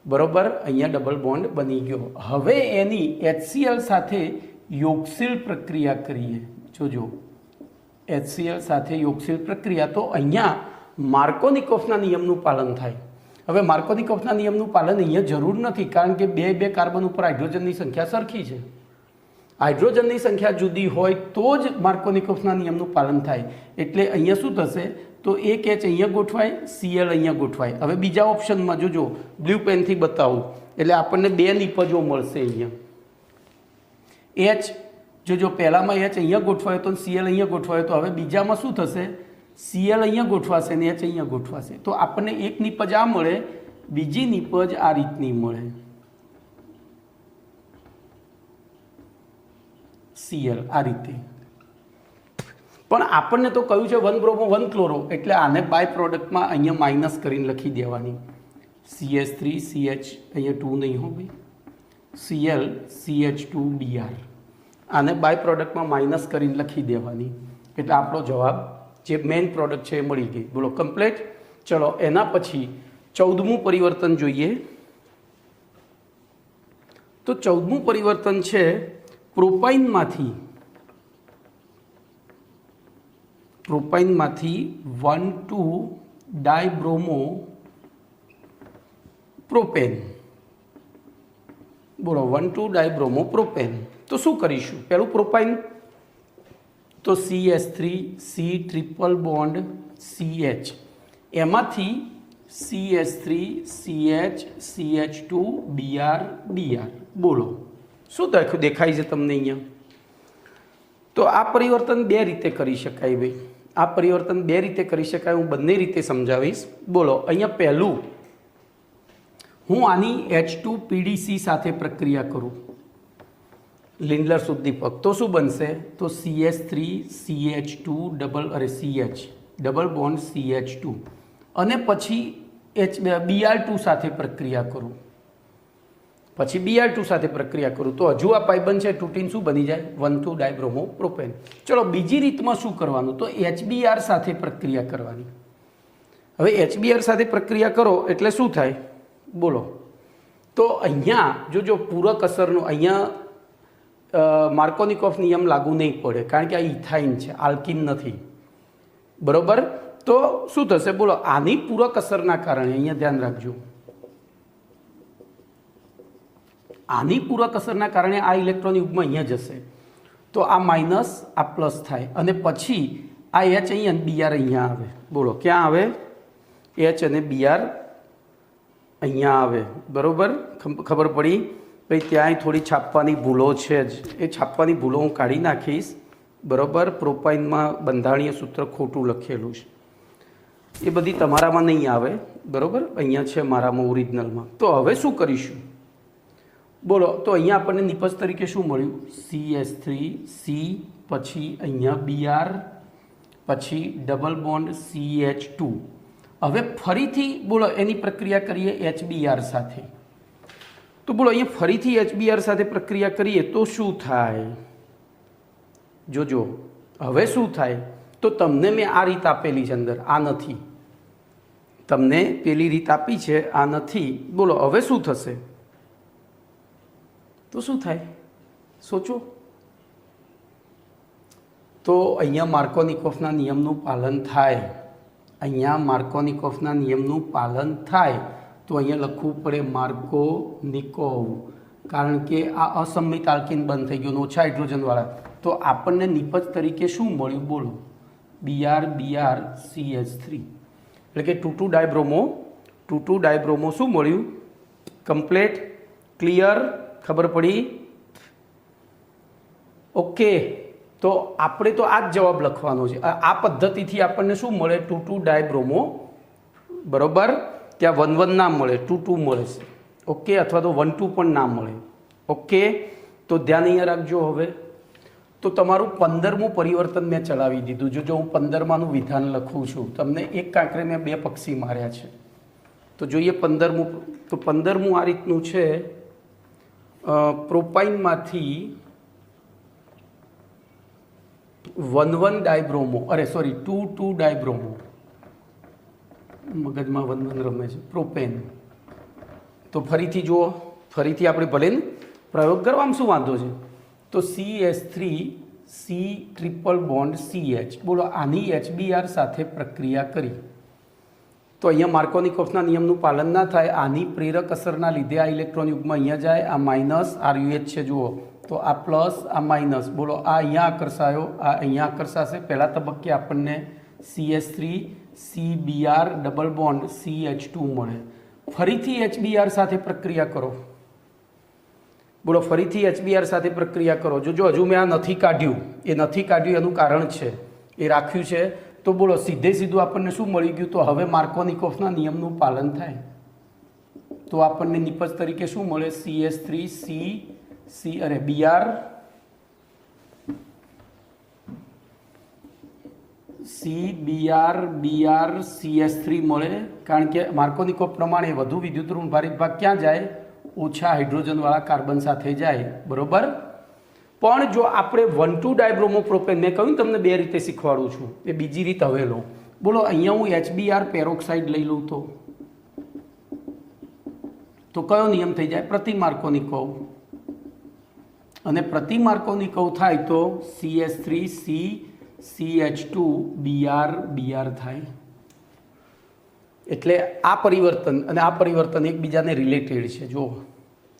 S1: બરોબર, અહીંયા ડબલ બોન્ડ બની ગયો. હવે એની HCl સાથે યોગશીલ પ્રક્રિયા કરીએ. જોજો HCl સાથે યોગશીલ પ્રક્રિયા. તો અહીંયા માર્કોનિકોફના નિયમનું પાલન થાય. હવે માર્કોનિકોફના નિયમનું પાલન અહીંયા જરૂર નથી, કારણ કે બે કાર્બન ઉપર હાઇડ્રોજનની સંખ્યા સરખી છે. હાઇડ્રોજનની સંખ્યા જુદી હોય તો જ માર્કોનિકોફના નિયમનું પાલન થાય. એટલે અહીંયા શું થશે? તો એક H અહીંયા ગોઠવાય, Cl અહીંયા ગોઠવાય. હવે બીજા ઓપ્શનમાં જોજો, બ્લુ પેનથી બતાવું એટલે આપણને બે નિપજો મળશે. અહીંયા H જોજો, પહેલામાં H અહીંયા ગોઠવાયો તો Cl અહીંયા ગોઠવાયો, તો હવે બીજામાં શું થશે? Cl અહીંયા ગોઠવાશે ને H અહીંયા ગોઠવાશે. તો આપણને એક નિપજ આ મળે, બીજી નિપજ આ રીતની મળે, Cl આ રીતે. પણ આપણને તો કહ્યું છે 1-બ્રોમો 1-ક્લોરો, એટલે આને બાય પ્રોડક્ટમાં અહીંયા માઇનસ કરીને લખી દેવાની. CH3 CH અહીંયા 2 નહીં હો ભાઈ, Cl CH2 Br. આને બાય પ્રોડક્ટમાં માઇનસ કરીને લખી દેવાની. એટલે આપણો જવાબ જે મેઇન પ્રોડક્ટ છે એ મળી ગઈ. બોલો કમ્પ્લીટ. ચલો એના પછી 14મું પરિવર્તન જોઈએ. તો 14મું પરિવર્તન છે પ્રોપાઇનમાંથી 1,2-ડાયબ્રોમો પ્રોપેન. બોલો 1,2-ડાયબ્રોમો પ્રોપેન. તો શું કરીશું? પહેલું પ્રોપાઇન, તો CH3 C triple bond CH, એમાંથી CH3 CH CH2 Br Br. બોલો શું દેખાય છે તમને અહીંયા? તો આ પરિવર્તન બે રીતે કરી શકાય ભાઈ. આ પરિવર્તન બે રીતે કરી શકાય, હું બંને રીતે સમજાવીશ. બોલો અહીંયા પહેલું હું આની H2PDC સાથે પ્રક્રિયા કરું, લિન્ડલર ઉદ્દીપક. તો શું બનશે? તો CH3 CH2 CH double bond CH2 અને પછી Br2 સાથે પ્રક્રિયા કરું. પછી Br2 સાથે પ્રક્રિયા કરું તો હજુ આ પાઇબંધ છે તૂટીને શું બની જાય 1,2 ડાયબ્રોમો પ્રોપેન. ચલો બીજી રીતમાં શું કરવાનું તો HBr સાથે પ્રક્રિયા કરવાની. હવે HBr સાથે પ્રક્રિયા કરો એટલે શું થાય બોલો. તો અહીંયા જો પૂરક અસરનું અહીંયા માર્કોનિકોફ નિયમ લાગુ નહીં પડે કારણ કે આ ઇથાઇન છે, આલ્કિન નથી, બરોબર. તો શું થશે બોલો, આની પૂરક અસરના કારણે અહીંયા ધ્યાન રાખજો, આની પૂરક અસરના કારણે આ ઇલેક્ટ્રોન યુગ્મ અહીંયા જશે તો આ માઇનસ આ પ્લસ થાય અને પછી આ H અહીંયા Br અહીંયા આવે. બોલો ક્યાં આવે? H અને Br અહીંયા આવે, બરોબર. ખબર પડી ભાઈ. ત્યાંય થોડી છાપવાની ભૂલો છે જ, એ છાપવાની ભૂલો હું કાઢી નાખીશ, બરોબર. પ્રોપાઇનમાં બંધારણીય સૂત્ર ખોટું લખેલું છે એ બધી તમારામાં નહીં આવે, બરોબર. અહીંયા છે મારામાં ઓરિજિનલમાં. તો હવે શું કરીશું બોલો. તો અહીંયા આપણને નિપજ તરીકે શું મળ્યું? CH3C, પછી અહીંયા Br, પછી ડબલ બોન્ડ CH2. હવે ફરીથી બોલો એની પ્રક્રિયા કરીએ HBr સાથે. તો બોલો અહીંયા ફરીથી HBr સાથે પ્રક્રિયા કરીએ તો શું થાય? જોજો હવે શું થાય. તો તમને મેં આ રીત આપેલી છે અંદર, આ નથી. તમને પેલી રીત આપી છે, આ નથી. બોલો હવે શું થશે? તો શું થાય સોચો. તો અહીંયા માર્કોનિકોફના નિયમનું પાલન થાય, અહીંયા માર્કોનિકોફના નિયમનું પાલન થાય તો અહીંયા લખવું પડે માર્કોનિકોવ, કારણ કે આ અસંમિત આલ્કિન બંધ થઈ ગયું ઓછા હાઇડ્રોજનવાળા. તો આપણને નિપજ તરીકે શું મળ્યું બોલો? Br CH3 એટલે કે 2,2 ડાયબ્રોમો, 2,2 ડાયબ્રોમો શું મળ્યું? કમ્પ્લેટ, ક્લિયર, ખબર પડી? ઓકે. તો આપણે તો આ જ જવાબ લખવાનો છે. આ પદ્ધતિથી આપણને શું મળે? 2,2 ડાયબ્રોમો, બરોબર. ત્યાં 1,1 ના મળે, 2,2 મળે છે, ઓકે. અથવા તો 1,2 પણ ના મળે, ઓકે. તો ધ્યાન અહીંયા રાખજો. હવે તો તમારું 15મું પરિવર્તન મેં ચલાવી દીધું. જો હું 15માનું વિધાન લખું છું, તમને એક કાંકરે મેં 2 પક્ષી માર્યા છે. તો જોઈએ 15મું. તો 15મું આ રીતનું છે. પ્રોપાઇનમાંથી 1,1 ડાયબ્રોમો, અરે સોરી 2,2 ડાયબ્રોમો, મગજમાં 1,1 રમે છે, પ્રોપેન. તો ફરીથી જુઓ, ફરીથી આપણે ભલે ને પ્રયોગ કરવામાં શું વાંધો છે. તો CH3C ટ્રિપલ બોન્ડ CH. બોલો આની HBr સાથે પ્રક્રિયા કરી તો અહીંયા માર્કોનિકોફના નિયમનું પાલન ના થાય. આની પ્રેરક અસરના લીધે આ ઇલેક્ટ્રોન યુગ્મ અહીંયા જાય, આ માઇનસ RUH છે જુઓ, તો આ પ્લસ આ માઇનસ. બોલો આ અહીંયા આકર્ષાયો, આ અહીંયા આકર્ષાશે. પહેલા તબક્કે આપણને CH3CBr ડબલ બોન્ડ CH2 મળે. ફરીથી HBr સાથે પ્રક્રિયા કરો. બોલો ફરીથી HBr સાથે પ્રક્રિયા કરો. જો હજુ મેં આ નથી કાઢ્યું, એ નથી કાઢ્યું એનું કારણ છે, એ રાખ્યું છે. તો બોલો સીધે સીધું આપણને શું મળી ગયું? તો હવે માર્કોનિકોફના નિયમનું પાલન થાય તો આપણને નિપજ તરીકે શું મળે? CH3C Br Br CH3 મળે. કારણ કે માર્કોનિકોફ પ્રમાણે વધુ વિદ્યુત ઋણ ભારિત ભાગ ક્યાં જાય? ઓછા હાઇડ્રોજનવાળા કાર્બન સાથે જાય, બરોબર. પણ જો આપણે 1,2 ડાયબ્રોમો પ્રોપેન, મેં કહ્યું તમને 2 રીતે શીખવાડું છું, એ બીજી રીત હવે લો. બોલો અહીંયા હું HBr પેરોક્સાઇડ લઈ લઉં તો કયો નિયમ થઈ જાય? પ્રતિ માર્કોનિકોવ. અને પ્રતિ માર્કોનિકોવ થાય તો CH3C CH2 Br થાય. એટલે આ પરિવર્તન અને આ પરિવર્તન એકબીજાને રિલેટેડ છે. જો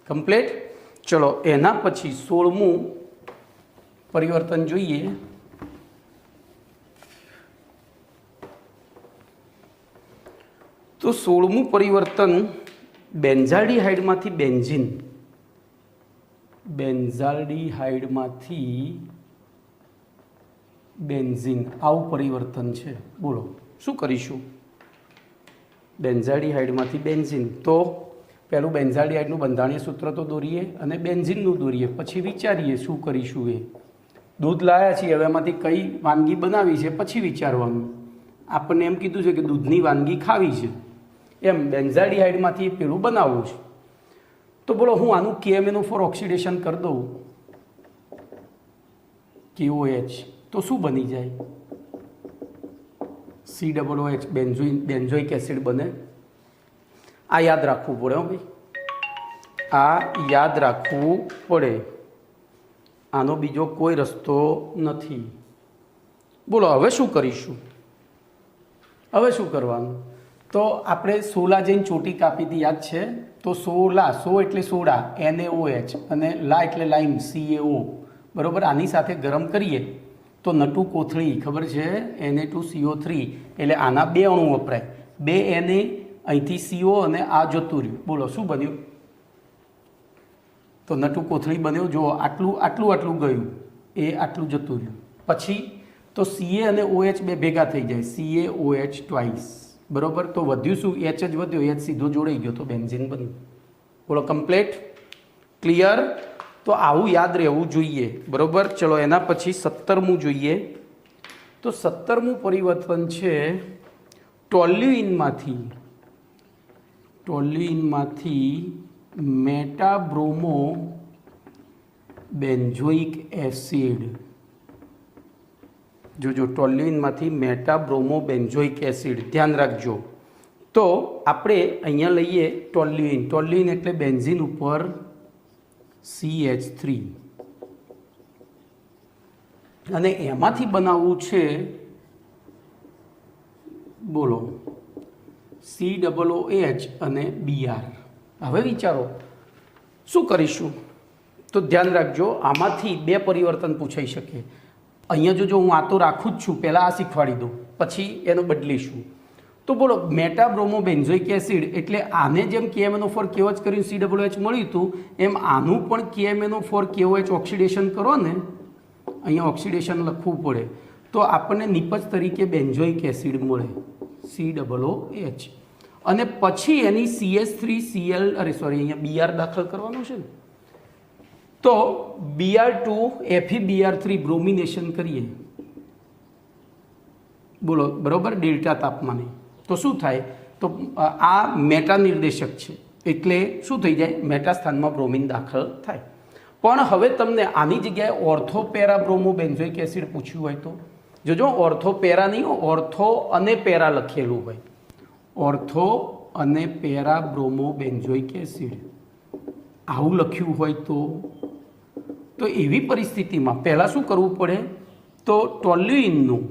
S1: કમ્પ્લીટ. ચલો એના પછી 16મું પરિવર્તન જોઈએ. તો 16મું પરિવર્તન બેન્ઝાલ્ડીહાઇડમાંથી બેન્ઝીન, બેન્ઝાલ્ડીહાઇડમાંથી બેન્ઝીન, આવું પરિવર્તન છે. બોલો શું કરીશું? બેન્ઝાલ્ડીહાઇડમાંથી બેન્ઝીન. તો પહેલું બેન્ઝાલ્ડીહાઇડનું બંધારણીય સૂત્ર તો દોરીએ અને બેન્ઝીનનું દોરીએ, પછી વિચારીએ શું કરીશું. એ દૂધ લાવ્યા છીએ, હવે એમાંથી કઈ વાનગી બનાવી છે પછી વિચારવાનું. આપણને એમ કીધું છે કે દૂધની વાનગી ખાવી છે, એમ બેન્ઝાલ્ડીહાઇડમાંથી પેલું બનાવવું છે. તો બોલો હું આનું KMnO4 ઓક્સિડેશન કરી દઉં KOH તો શું બની જાય? COOH બેન્ઝોઇક એસિડ બને. આ યાદ રાખવું પડે હો ભાઈ, આ યાદ રાખવું પડે. આનો બીજો કોઈ રસ્તો નથી. બોલો હવે શું કરીશું? હવે શું કરવાનું? તો આપણે સોલા જઈને ચોટી કાપી હતી, યાદ છે? તો સોલા, સો એટલે સોડા NaOH અને લા એટલે લાઈમ CaO, બરાબર. આની સાથે ગરમ કરીએ તો નટુ કોથળી, ખબર છે? Na2CO3 એટલે આના 2 અણુ વપરાય. 2 Na અહીંથી CO અને આ જતું રહ્યું. બોલો શું બન્યું? તો નટુ કોથળી બન્યો. જો આટલું આટલું આટલું ગયું, એ આટલું જતું રહ્યું. પછી તો Ca અને OH બે ભેગા થઈ જાય, CaOH ટ્વાઇસ, બરાબર. તો વધ્યું શું? H જ વધ્યો, H સીધો જોડાઈ ગયો તો બેન્ઝીન બન્યું. બોલો કમ્પ્લીટ, ક્લિયર? તો આવું યાદ રહેવું જોઈએ, બરાબર. ચલો એના પછી 17મું જોઈએ. તો 17મું પરિવર્તન છે ટોલ્યુઇનમાંથી મેટાબ્રોમો બેન્ઝોઇક એસિડ. જોજો, ટોલ્યુઇનમાંથી મેટાબ્રોમો બેન્ઝોઇક એસિડ, ધ્યાન રાખજો. તો આપણે અહીંયા લઈએ ટોલ્યુઇન એટલે બેન્ઝીન ઉપર CH3 અને એમાંથી બનાવવું છે, બોલો, COOH અને Br. હવે વિચારો શું કરીશું? તો ધ્યાન રાખજો, આમાંથી 2 પરિવર્તન પૂછાઈ શકે. અહીંયા જો હું આ તો રાખું જ છું, પહેલાં આ શીખવાડી દઉં, પછી એનું બદલીશું. તો બોલો મેટાબ્રોમો બેન્ઝોઇક એસિડ એટલે આને જેમ KMnO4 KOH કરીને COOH મળ્યું હતું, એમ આનું પણ KMnO4 KOH ઓક્સિડેશન કરો ને, અહીંયા ઓક્સિડેશન લખવું પડે તો આપણને નિપજ તરીકે બેન્ઝોઇક એસિડ મળે COOH. અને પછી એની CH3Cl અહીંયા Br દાખલ કરવાનું છે ને, તો Br2 FeBr3 બ્રોમિનેશન કરીએ, બોલો, બરાબર, ડેલ્ટા તાપમાને. તો શું થાય? તો આ મેટા નિર્દેશક છે એટલે શું થઈ જાય? મેટા સ્થાનમાં બ્રોમિન દાખલ થાય. પણ હવે તમને આની જગ્યાએ ઓર્થોપેરા બ્રોમો બેન્ઝોઇક એસિડ પૂછ્યું હોય તો જોજો, ઓર્થોપેરા નહીં, ઓર્થો અને પેરા લખેલું હોય. ઓર્થો અને પેરા બ્રોમો બેન્ઝોઇક એસિડ આવું લખ્યું હોય તો એવી પરિસ્થિતિમાં પહેલાં શું કરવું પડે? તો ટોલ્યુઇનનું,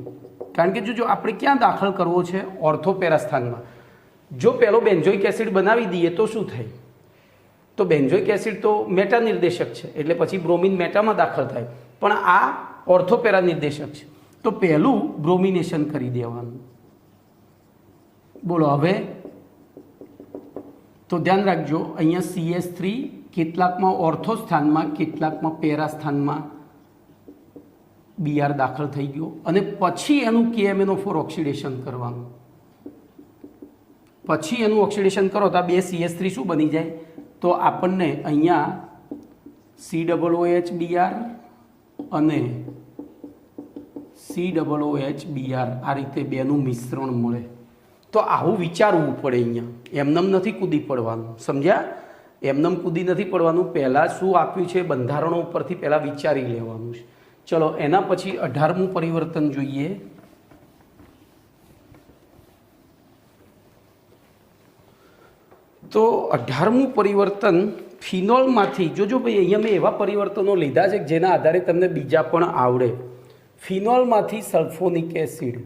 S1: કારણ કે જો આપણે ક્યાં દાખલ કરવો છે? ઓર્થોપેરા સ્થાનમાં. જો પહેલો બેન્ઝોઇક એસિડ બનાવી દઈએ તો શું થાય? તો બેન્ઝોઇક એસિડ તો મેટા નિર્દેશક છે એટલે પછી બ્રોમિન મેટામાં દાખલ થાય, પણ આ ઓર્થોપેરા નિર્દેશક છે તો પહેલું બ્રોમિનેશન કરી દેવાનું. બોલો હવે તો ધ્યાન રાખજો, અહીંયા CH3 કેટલાકમાં ઓર્થો સ્થાનમાં, કેટલાકમાં પેરા સ્થાનમાં Br દાખલ થઈ ગયો અને પછી એનું KMnO4 ઓક્સિડેશન કરવાનું. પછી એનું ઓક્સિડેશન કરો તો આ 2 CH3 શું બની જાય? તો આપણને અહીંયા COOH Br અને COOH Br આ રીતે બેનું મિશ્રણ મળે. તો આવું વિચારવું પડે. અહીંયા એમનેમ નથી કૂદી પડવાનું, સમજ્યા? એમનેમ કૂદી નથી પડવાનું. પહેલાં શું આપ્યું છે બંધારણો ઉપરથી પહેલાં વિચારી લેવાનું છે. ચલો એના પછી 18મું પરિવર્તન જોઈએ. તો 18મું પરિવર્તન ફિનોલમાંથી, જોજો ભાઈ અહીંયા મેં એવા પરિવર્તનો લીધા છે જેના આધારે તમને બીજા પણ આવડે. ફિનોલમાંથી sulphonic acid,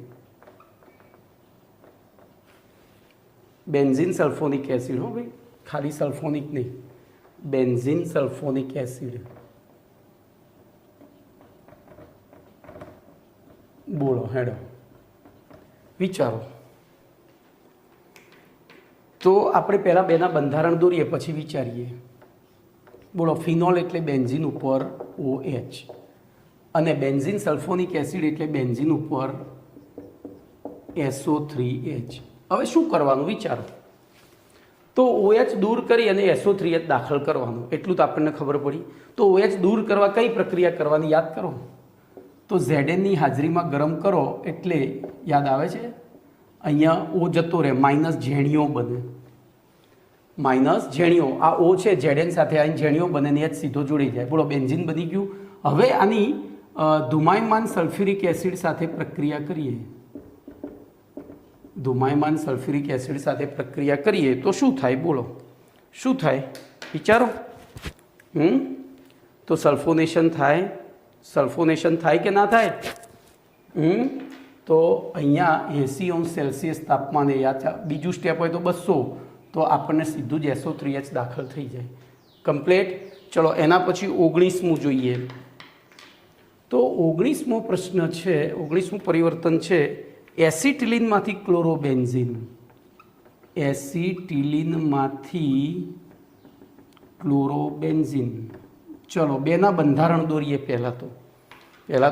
S1: benzene sulphonic acid, હો ભાઈ, ખાલી સલ્ફોનિક નહીં, બેન્ઝીન સલ્ફોનિક એસિડ. બોલો હેડો વિચારો. તો આપણે પહેલાં બેના બંધારણ દોરીએ પછી વિચારીએ. બોલો, ફિનોલ એટલે બેન્ઝીન ઉપર OH અને બેન્ઝીન સલ્ફોનિક એસિડ એટલે બેન્ઝીન ઉપર SO3H. હવે શું કરવાનું વિચારો. તો OH દૂર કરી અને SO3H દાખલ કરવાનું, એટલું તો આપણને ખબર પડી. તો OH દૂર કરવા કઈ પ્રક્રિયા કરવાની યાદ કરો. તો Znની હાજરીમાં ગરમ કરો એટલે યાદ આવે છે, અહીંયા O જતો રહે, માઇનસ ઝેણીઓ બને. માઇનસ ઝેણીઓ, આ ઓ છે ઝેડએન સાથે આવીને ઝેણીઓ બને ને જ સીધો જોડી જાય. બોલો બેન્ઝીન બની ગયું. હવે આની ધુમાયમાન સલ્ફ્યુરિક એસિડ સાથે પ્રક્રિયા કરીએ. ધુમાયમાન સલ્ફ્યુરિક એસિડ સાથે પ્રક્રિયા કરીએ તો શું થાય? બોલો શું થાય? વિચારો. તો સલ્ફોનેશન થાય. સલ્ફોનેશન થાય કે ના થાય? તો અહીંયા 80°C તાપમાને, યા બીજું સ્ટેપ હોય તો 200, તો આપણને સીધું જ SO3H દાખલ થઈ જાય. કમ્પ્લીટ. ચલો એના પછી 19મું જોઈએ. તો 19મો પ્રશ્ન છે, 19મું પરિવર્તન છે એસિટિલિનમાંથી ક્લોરોબેન્ઝીન. એસિટિલિનમાંથી ક્લોરોબેન્ઝીન. ચલો બેના બંધારણ દોરીએ. પહેલાં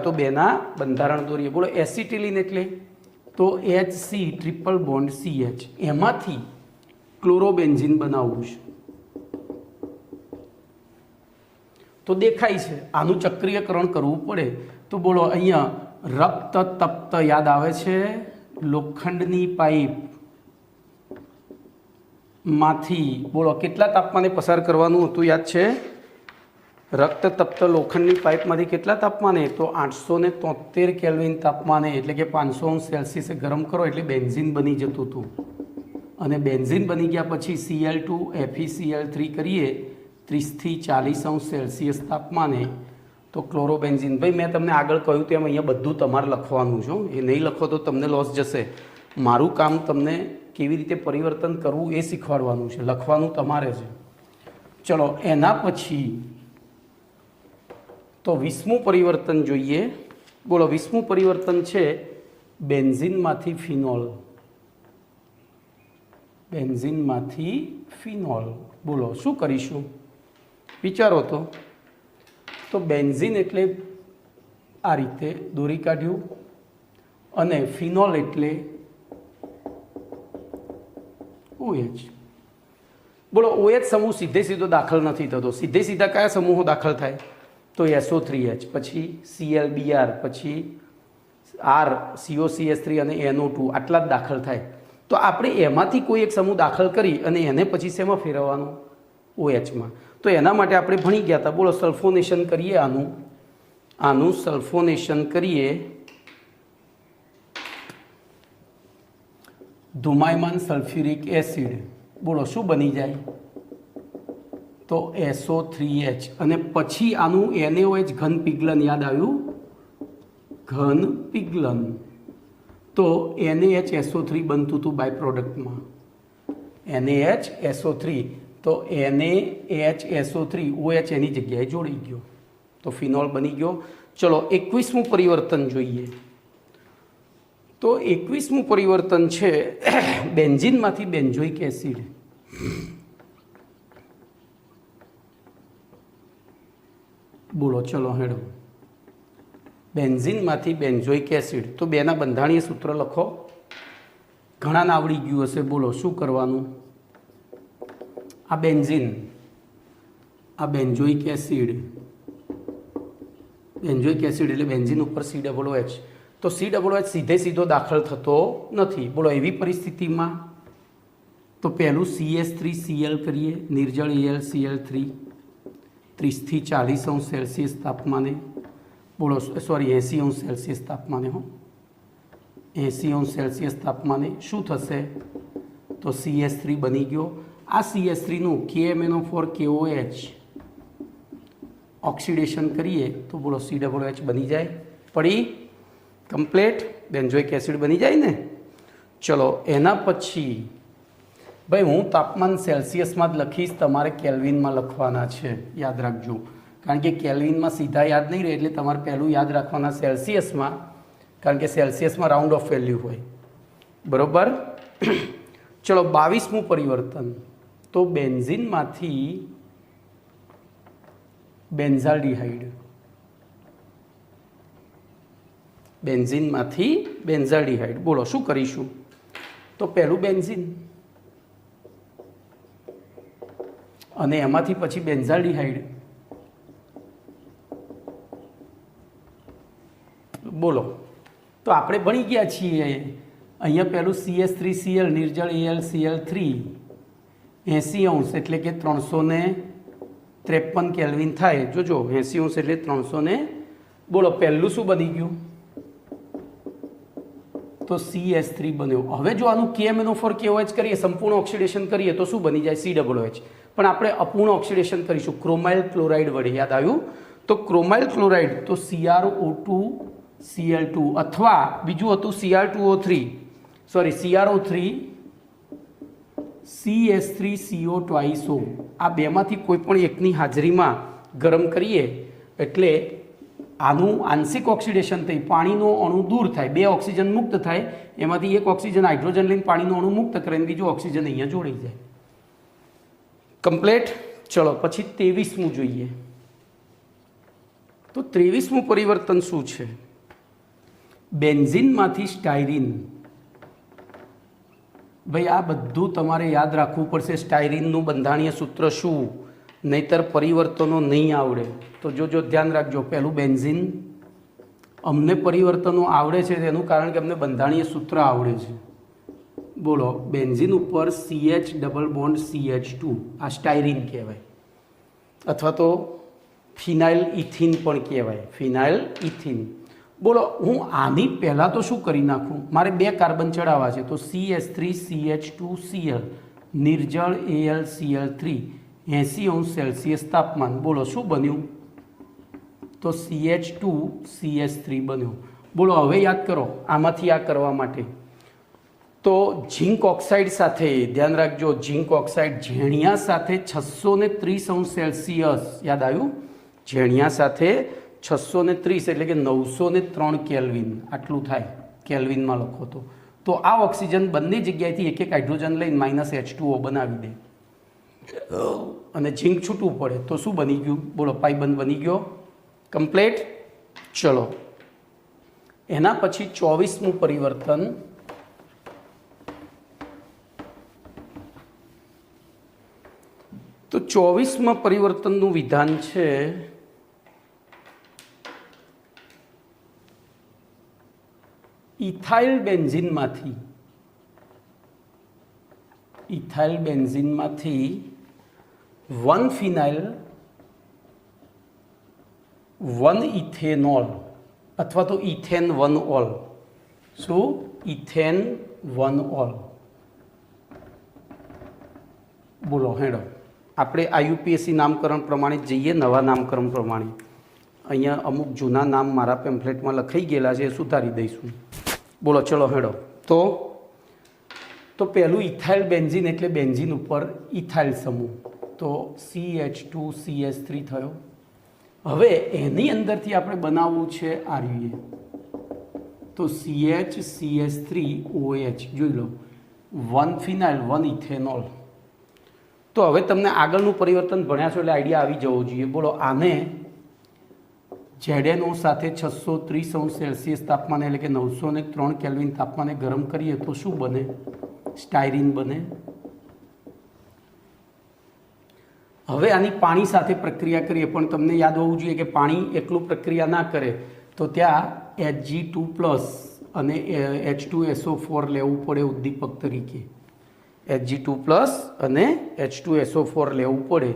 S1: તો બેના બંધારણ દોરીએ. બોલો એસિટિલિન એટલે તો HC ટ્રિપલ બોન્ડ CH, એમાંથી ક્લોરોબેન્ઝીન બનાવવું છે. તો દેખાય છે આનું ચક્રીયકરણ કરવું પડે. તો બોલો અહીંયા રક્ત તપ્ત યાદ આવે છે? લોખંડની પાઇપ માંથી બોલો કેટલા તાપમાને પસાર કરવાનું હતું? યાદ છે? રક્ત તપ્ત લોખંડની પાઇપમાંથી કેટલા તાપમાને? તો 873 કેલ્વિન તાપમાને, એટલે કે 500°C ગરમ કરો એટલે બેન્ઝીન બની જતું હતું. અને બેન્ઝીન બની ગયા પછી Cl2 FeCl3 કરીએ 30 થી 40°C તાપમાને, તો ક્લોરોબેન્ઝીન. ભાઈ મેં તમને આગળ કહ્યું તેમ અહીંયા બધું તમારે લખવાનું છે. એ નહીં લખો તો તમને લોસ જશે. મારું કામ તમને કેવી રીતે પરિવર્તન કરવું એ શીખવાડવાનું છે, લખવાનું તમારે છે. ચલો એના પછી તો 20મું પરિવર્તન જોઈએ. બોલો 20મું પરિવર્તન છે બેન્ઝીનમાંથી ફિનોલ. બેન્ઝીનમાંથી ફિનોલ. બોલો શું કરીશું? વિચારો. તો બેન્ઝીન એટલે આ રીતે દોરી કાઢ્યું, અને ફિનોલ એટલે OH. બોલો OH સમૂહ સીધો દાખલ નથી થતો. સીધા કયા સમૂહો દાખલ થાય? તો SO3H, પછી ClBr, પછી R COCH3 અને NO2, આટલા જ દાખલ થાય. તો આપણે એમાંથી કોઈ એક સમૂહ દાખલ કરી અને એને પછી શેમાં ફેરવવાનું? OHમાં. તો એના માટે આપણે ભણી ગયા હતા. બોલો સલ્ફોનેશન કરીએ. આનું સલ્ફોનેશન કરીએ. ધુમાયમાન સલ્ફ્યુરિક એસિડ. બોલો શું બની જાય? તો SO3H. અને પછી આનું NaOH ઘન પિઘલન. યાદ આવ્યું? ઘન પિઘલન. તો NaHSO3 બનતું હતું બાય પ્રોડક્ટમાં. NaHSO3. તો NaHSO3 OH એની જગ્યાએ જોડી ગયો, તો ફિનોલ બની ગયો. ચલો 21મું પરિવર્તન જોઈએ. તો 21મું પરિવર્તન છે બેન્ઝીનમાંથી બેન્ઝોઇક એસિડ. બોલો ચલો હેડો. બેન્ઝીનમાંથી બેન્ઝોઇક એસિડ. તો બેના બંધારણીય સૂત્ર લખો. ઘણાને આવડી ગયું હશે. બોલો શું કરવાનું? આ બેન્ઝીન, આ બેન્ઝોઇક એસિડ. બેન્ઝોઇક એસિડ એટલે બેન્ઝીન ઉપર COOH. તો COOH સીધો દાખલ થતો નથી. બોલો એવી પરિસ્થિતિમાં તો પહેલું CH3Cl કરીએ, નિર્જળ AlCl3 30 થી 40°C તાપમાને. બોલો સોરી 80°C તાપમાને. 80°C તાપમાને શું થશે? તો CH3 બની ગયો. આ CH3નું KMnO4 KOH ઓક્સિડેશન કરીએ તો બોલો COOH બની જાય. પડી કમ્પ્લીટ. બેન્ઝોઇક એસિડ બની જાય ને. ચલો એના પછી ભાઈ હું તાપમાન સેલ્સિયસમાં જ લખીશ, તમારે કેલ્વિનમાં લખવાના છે. યાદ રાખજો, કારણ કે કેલ્વિનમાં સીધા યાદ નહીં રહે, એટલે તમારે પહેલું યાદ રાખવાના સેલ્સિયસમાં, કારણ કે સેલ્સિયસમાં રાઉન્ડ ઓફ વેલ્યુ હોય. બરાબર. ચલો 22મું પરિવર્તન. તો બેન્ઝીનમાંથી બેન્ઝાલ્ડિહાઇડ. બેન્ઝીનમાંથી બેન્ઝાલ્ડિહાઇડ. બોલો શું કરીશું? તો પહેલું બેન્ઝીન અને એમાંથી પછી બેન્ઝાલ્ડિહાઇડ. બોલો તો આપણે ભણી ગયા છીએ અહીંયા પહેલું CH3Cl નિર્જળ AlCl3 80° એટલે કે 353 કેલ્વિન થાય। જોજો 80° એટલે 300 બોલો પહેલું શું બની ગયું તો CH3 બન્યો। હવે જો આનું KMnO4 KOH કરીએ સંપૂર્ણ ઓક્સિડેશન કરીએ તો શું બની જાય COOH, પણ આપણે અપૂર્ણ ઓક્સિડેશન કરીશું ક્રોમાઇલ ક્લોરાઇડ વડે। યાદ આવ્યું તો ક્રોમાઇલ ક્લોરાઇડ તો CrO2 Cl2 અથવા બીજું હતું CrO3 CH3CO ટ્વાઇસો। આ બેમાંથી કોઈ પણ એકની હાજરીમાં ગરમ કરીએ એટલે આનું આંશિક ઓક્સિડેશન થઈ પાણીનો અણુ દૂર થાય, 2 ઓક્સિજન મુક્ત થાય, એમાંથી એક ઓક્સિજન હાઇડ્રોજન લઈને પાણીનો અણુ મુક્ત કરે અને બીજો ઓક્સિજન અહીંયા જોડાઈ જાય। કમ્પ્લીટ। ચલો પછી 23મું જોઈએ તો 23મું પરિવર્તન શું છે? બેન્ઝીનમાંથી સ્ટાયરીન। ભાઈ આ બધું તમારે યાદ રાખવું પડશે। સ્ટાયરીનનું બંધારણીય સૂત્ર શું, નહીતર પરિવર્તનો નહીં આવડે। તો જો ધ્યાન રાખજો, પહેલું બેન્ઝીન। અમને પરિવર્તનો આવડે છે તેનું કારણ કે અમને બંધારણીય સૂત્ર આવડે છે। બોલો બેન્ઝીન ઉપર CH ડબલ બોન્ડ CH2 આ સ્ટાયરીન કહેવાય, અથવા તો ફિનાઇલ ઇથિન પણ કહેવાય, ફિનાઇલ ઇથિન। બોલો હું આની પહેલાં તો શું કરી નાખું, મારે 2 કાર્બન ચડાવવા છે તો CH3CH2Cl નિર્જળ AlCl3 80°C તાપમાન। બોલો શું બન્યું તો CH2CH3 બન્યો। બોલો હવે યાદ કરો આમાંથી આ કરવા માટે તો ઝીંક ઓક્સાઇડ સાથે ધ્યાન રાખજો, ઝીંક ઓક્સાઇડ ઝેણિયા સાથે 630°C। યાદ આવ્યું, ઝેણિયા સાથે 630 એટલે કે 903 કેલ્વિન આટલું થાય, કેલ્વિનમાં લખો તો આ ઓક્સિજન બંને જગ્યાએથી એક એક હાઇડ્રોજન લઈને -H2O બનાવી દે અને ઝીંક છૂટવું પડે તો શું બની ગયું? બોલો પાઇબંધ બની ગયો। કમ્પ્લીટ। ચલો એના પછી 24મું પરિવર્તન તો 24માં પરિવર્તનનું વિધાન છે ઇથાઇલ બેન્ઝીનમાંથી 1 ફિનાઇલ 1 ઇથેનોલ અથવા તો ઇથેન 1 ઓલ। શું? Ethane 1 all. બોલો હેડો આપણે IUPAC નામકરણ પ્રમાણે જઈએ, નવા નામકરણ પ્રમાણે। અહીંયા અમુક જૂના નામ મારા પેમ્ફલેટમાં લખાઈ ગયેલા છે, એ સુધારી દઈશું। બોલો ચલો હેડો તો પહેલું ઇથાઇલ બેન્ઝીન એટલે બેન્ઝીન ઉપર ઇથાઇલ સમૂહ તો CH2CH3 થયો। હવે એની અંદરથી આપણે બનાવવું છે RUA તો CH3OH જોઈ લો, 1 ફિનાઇલ 1 ઇથેનોલ। તો હવે તમને આગળનું પરિવર્તન ભણ્યા છો એટલે આઈડિયા આવી જવો જોઈએ। બોલો આને ZNO સાથે 630°C તાપમાને એટલે કે 903 કેલ્વિન તાપમાને ગરમ કરીએ તો શું બને? સ્ટાયરીન બને। હવે આની પાણી સાથે પ્રક્રિયા કરીએ, પણ તમને યાદ હોવું જોઈએ કે પાણી એકલું પ્રક્રિયા ના કરે તો ત્યાં Hg2+ અને H2SO4 લેવું પડે ઉદ્દીપક તરીકે। Hg2+ અને H2SO4 લેવું પડે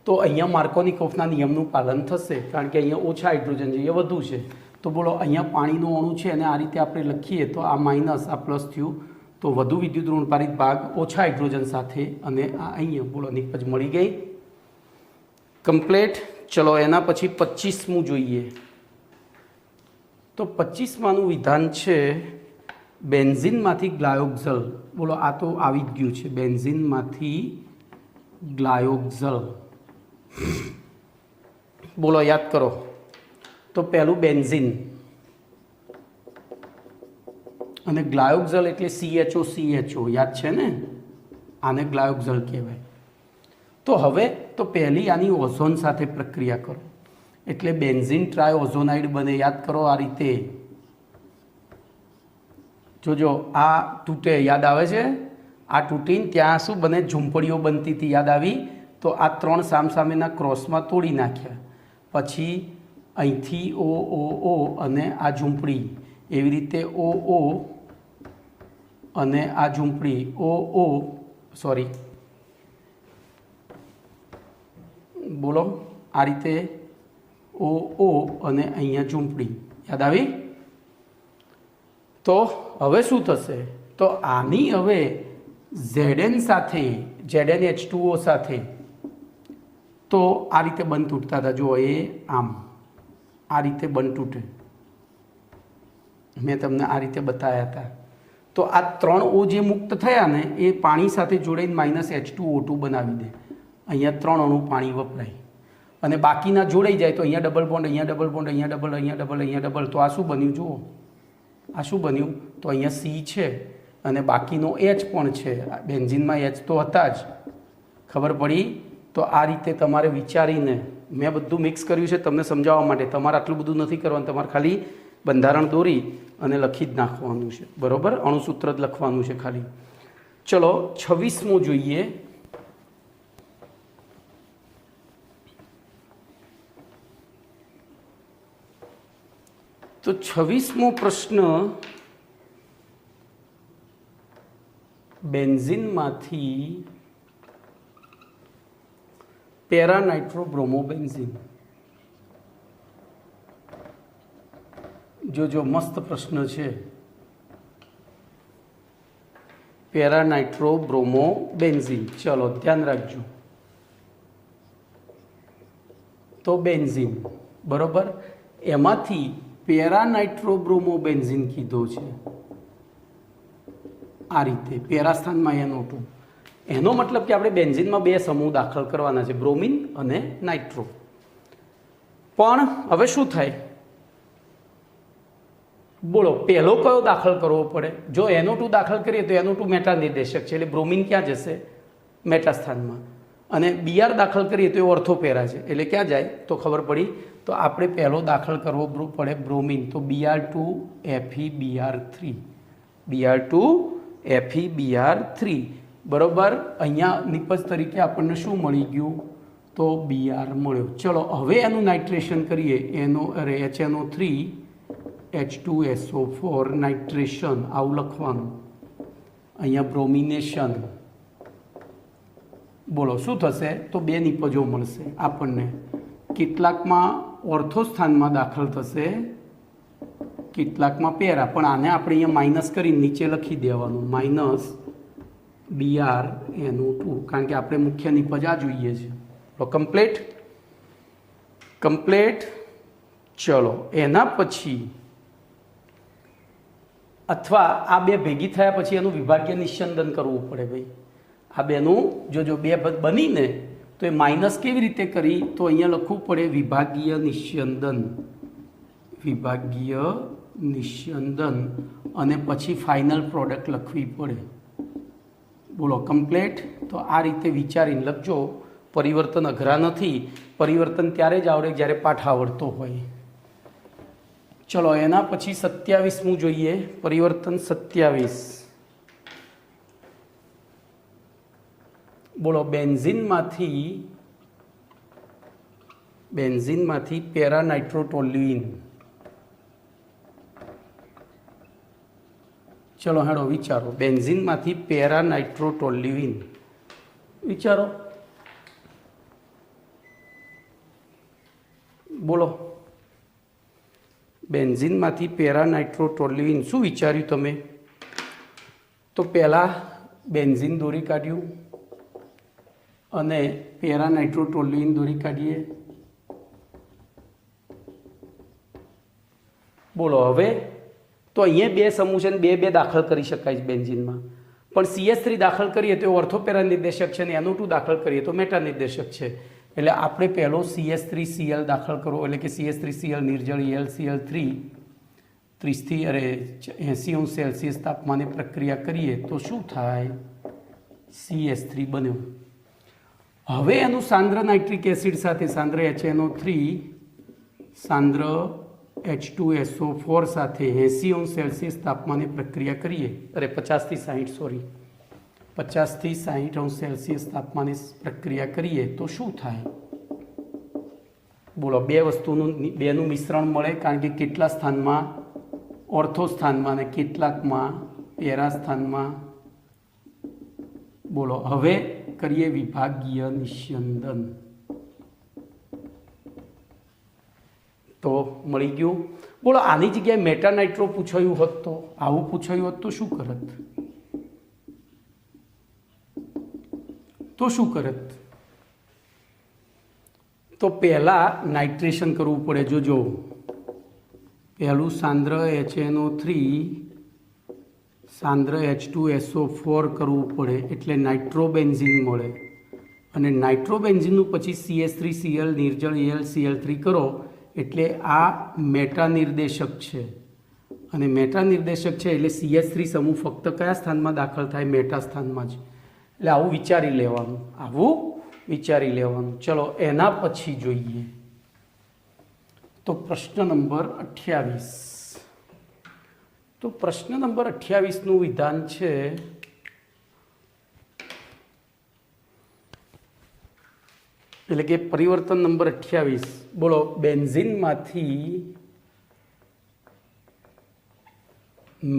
S1: તો અહીંયા માર્કોનિકોફના નિયમનું પાલન થશે, કારણ કે અહીંયા ઓછા હાઇડ્રોજન છે, એ વધુ છે। તો બોલો અહીંયા પાણીનો અણુ છે અને આ રીતે આપણે લખીએ તો આ માઇનસ આ પ્લસ થયું તો વધુ વિદ્યુત ઋણપારિત ભાગ ઓછા હાઇડ્રોજન સાથે અને આ અહીંયા બોલો નિપજ મળી ગઈ। કમ્પ્લીટ। ચલો એના પછી 25મું જોઈએ તો 25માનું વિધાન છે બેન્ઝીનમાંથી ગ્લાયોક્ઝલ। બોલો આ તો આવી જ ગયું છે, બેન્ઝીનમાંથી ગ્લાયોક્ઝલ। બોલો યાદ કરો તો પહેલું બેન્ઝીન અને ગ્લાયોક્ઝલ એટલે CHO યાદ છે ને, આને ગ્લાયોક્ઝલ કહેવાય। તો હવે તો પહેલી આની ઓઝોન સાથે પ્રક્રિયા કરો એટલે બેન્ઝીન ટ્રાયઓઝોનાઇડ બને। યાદ કરો આ રીતે, જોજો આ તૂટે, યાદ આવે છે? આ તૂટીને ત્યાં શું બને? ઝૂંપડીઓ બનતી હતી, યાદ આવી? તો આ 3 સામસામેના ક્રોસમાં તોડી નાખ્યા, પછી અહીંથી O અને આ ઝૂંપડી, એવી રીતે O અને આ ઝૂંપડી O બોલો આ રીતે ઓ ઓ અને અહીંયા ઝૂંપડી યાદ આવી. તો હવે શું થશે, તો આની હવે ZN સાથે ZnH2O સાથે તો આ રીતે બંધ તૂટતા હતા. જુઓ એ આમ આ રીતે બંધ તૂટે, મેં તમને આ રીતે બતાવ્યા હતા. તો આ 3 O જે મુક્ત થયા ને એ પાણી સાથે જોડાઈને -H2O2 બનાવી દે. અહીંયા 3 અણુ પાણી વપરાય અને બાકીના જોડાઈ જાય તો અહીંયા ડબલ બોન્ડ, અહીંયા ડબલ બોન્ડ, અહીંયા ડબલ, અહીંયા ડબલ, અહીંયા ડબલ. તો આ શું બન્યું જુઓ, આ શું બન્યું, તો અહીંયા C છે અને બાકીનો H પણ છે. બેન્ઝીનમાં H તો હતા જ, ખબર પડી. તો આ રીતે તમારે વિચારીને, મેં બધું મિક્સ કર્યું છે તમને સમજાવવા માટે, તમારે આટલું બધું નથી કરવાનું, તમારે ખાલી બંધારણ દોરી અને લખી જ નાખવાનું છે, બરાબર. અણુસૂત્ર જ લખવાનું છે ખાલી. ચલો 26મો જોઈએ. તો 26મો પ્રશ્ન, બેન્ઝીનમાંથી પેરા નાઇટ્રોબ્રોમોબેન્ઝીન. જો મસ્ત પ્રશ્ન છે. પેરા નાઇટ્રોબ્રોમોબેન્ઝીન, ચલો ધ્યાન રાખજો. તો બેન્ઝીન બરોબર, એમાંથી પેરા નાઇટ્રોબ્રોમોબેન્ઝીન કીધો છે આ રીતે, પેરા સ્થાનમાં NO2. એનો મતલબ કે આપણે બેન્ઝીનમાં 2 સમૂહ દાખલ કરવાના છે, બ્રોમિન અને નાઇટ્રો. પણ હવે શું થાય, બોલો પહેલો કયો દાખલ કરવો પડે. જો NO2 દાખલ કરીએ તો NO2 મેટા નિર્દેશક છે, એટલે બ્રોમિન ક્યાં જશે, મેટા સ્થાનમાં. અને Br દાખલ કરીએ તો એ ઓર્થોપેરા છે, એટલે ક્યાં જાય, તો ખબર પડી. તો આપણે પહેલો દાખલ કરવો પડે બ્રોમિન, તો Br2FeBr3, Br2FeBr3 બરોબર. અહીંયા નિપજ તરીકે આપણને શું મળી ગયું, તો Br મળ્યો. ચલો હવે એનું નાઇટ્રેશન કરીએ. HNO3 H2SO4 નાઇટ્રેશન, આવું લખવાનું. અહીંયા બ્રોમિનેશન. બોલો શું થશે, તો 2 નિપજો મળશે આપણને. કેટલાકમાં ઓર્થો સ્થાનમાં દાખલ થશે, કેટલાકમાં પેરા. પણ આને આપણે અહીંયા માઇનસ કરી નીચે લખી દેવાનું, -BrNO2, કારણ કે આપણે મુખ્ય નિપજ આ જોઈએ છે. તો કમ્પ્લેટ. ચલો એના પછી, અથવા આ 2 ભેગી થયા પછી એનું વિભાગીય નિસ્યંદન કરવું પડે ભાઈ. આ બેનું જો 2 બનીને તો એ માઇનસ કેવી રીતે કરી, તો અહીંયા લખવું પડે વિભાગીય નિસ્યંદન અને પછી ફાઇનલ પ્રોડક્ટ લખવી પડે. બોલો કમ્પ્લેટ. તો આ રીતે વિચારીને લખજો. પરિવર્તન અઘરા નથી, પરિવર્તન ત્યારે જ આવડે જ્યારે પાઠ આવડતો હોય. ચલો એના પછી 27મું જોઈએ, પરિવર્તન 27. બોલો બેન્ઝીનમાંથી પેરા નાઇટ્રોટોલ્યુઇન. ચલો હેડો વિચારો, બેન્ઝીનમાંથી પેરા નાઇટ્રોટોલ્યુઇન વિચારો. બોલો બેન્ઝીનમાંથી પેરા નાઇટ્રોટોલ્યુઇન શું વિચાર્યું તમે? તો પહેલાં બેન્ઝીન દોરી કાઢ્યું અને પેરા નાઇટ્રોટોલ્યુઇન દોરી કાઢીએ. બોલો હવે તો અહીંયા 2 સમૂહ છે ને 2 દાખલ કરી શકાય છે બેન્ઝીનમાં. પણ CS3 દાખલ કરીએ તો ઓર્થોપેરા નિર્દેશક છે અને NO2 દાખલ કરીએ તો મેટા નિર્દેશક છે. એટલે આપણે પહેલો CS3Cl દાખલ કરવો, એટલે કે CS3Cl નિર્જળ ElCl3 30 80°C તાપમાને પ્રક્રિયા કરીએ તો શું થાય, CS3 બન્યો. હવે એનું સાંદ્ર નાઇટ્રિક એસિડ સાથે સાંદ્ર HNO3 સાંદ્ર H2SO4 સાથે 80°C તાપમાને પ્રક્રિયા કરીએ, 50 થી 60° તાપમાને પ્રક્રિયા કરીએ તો શું થાય? બોલો 2નું મિશ્રણ મળે, કારણ કે કેટલા સ્થાનમાં, ઓર્થો સ્થાનમાં અને કેટલાકમાં પેરા સ્થાનમાં. બોલો હવે કરીએ વિભાગીય નિસ્યંદન. તો મળી ગયું. બોલો આની જગ્યાએ મેટા નાઇટ્રો પૂછાયું હોત તો, આવું પૂછાયું હોત તો શું કરત? તો પહેલાં નાઇટ્રેશન કરવું પડે. જોજો, પહેલું સાંદ્ર HNO3 સાંદ્ર H2SO4 કરવું પડે એટલે નાઇટ્રોબેન્ઝીન મળે. અને નાઇટ્રોબેન્ઝીનનું પછી CH3Cl નિર્જળ AlCl3 કરો એટલે આ મેટા નિર્દેશક છે. અને મેટા નિર્દેશક છે એટલે CH3 સમૂહ ફક્ત કયા સ્થાનમાં દાખલ થાય? મેટા સ્થાનમાં જ. એટલે આવું વિચારી લેવાનું. ચલો એના પછી જોઈએ તો પ્રશ્ન નંબર 28. તો પ્રશ્ન નંબર 28નું વિધાન છે એટલે કે પરિવર્તન નંબર 28. બોલો, બેન્ઝીનમાંથી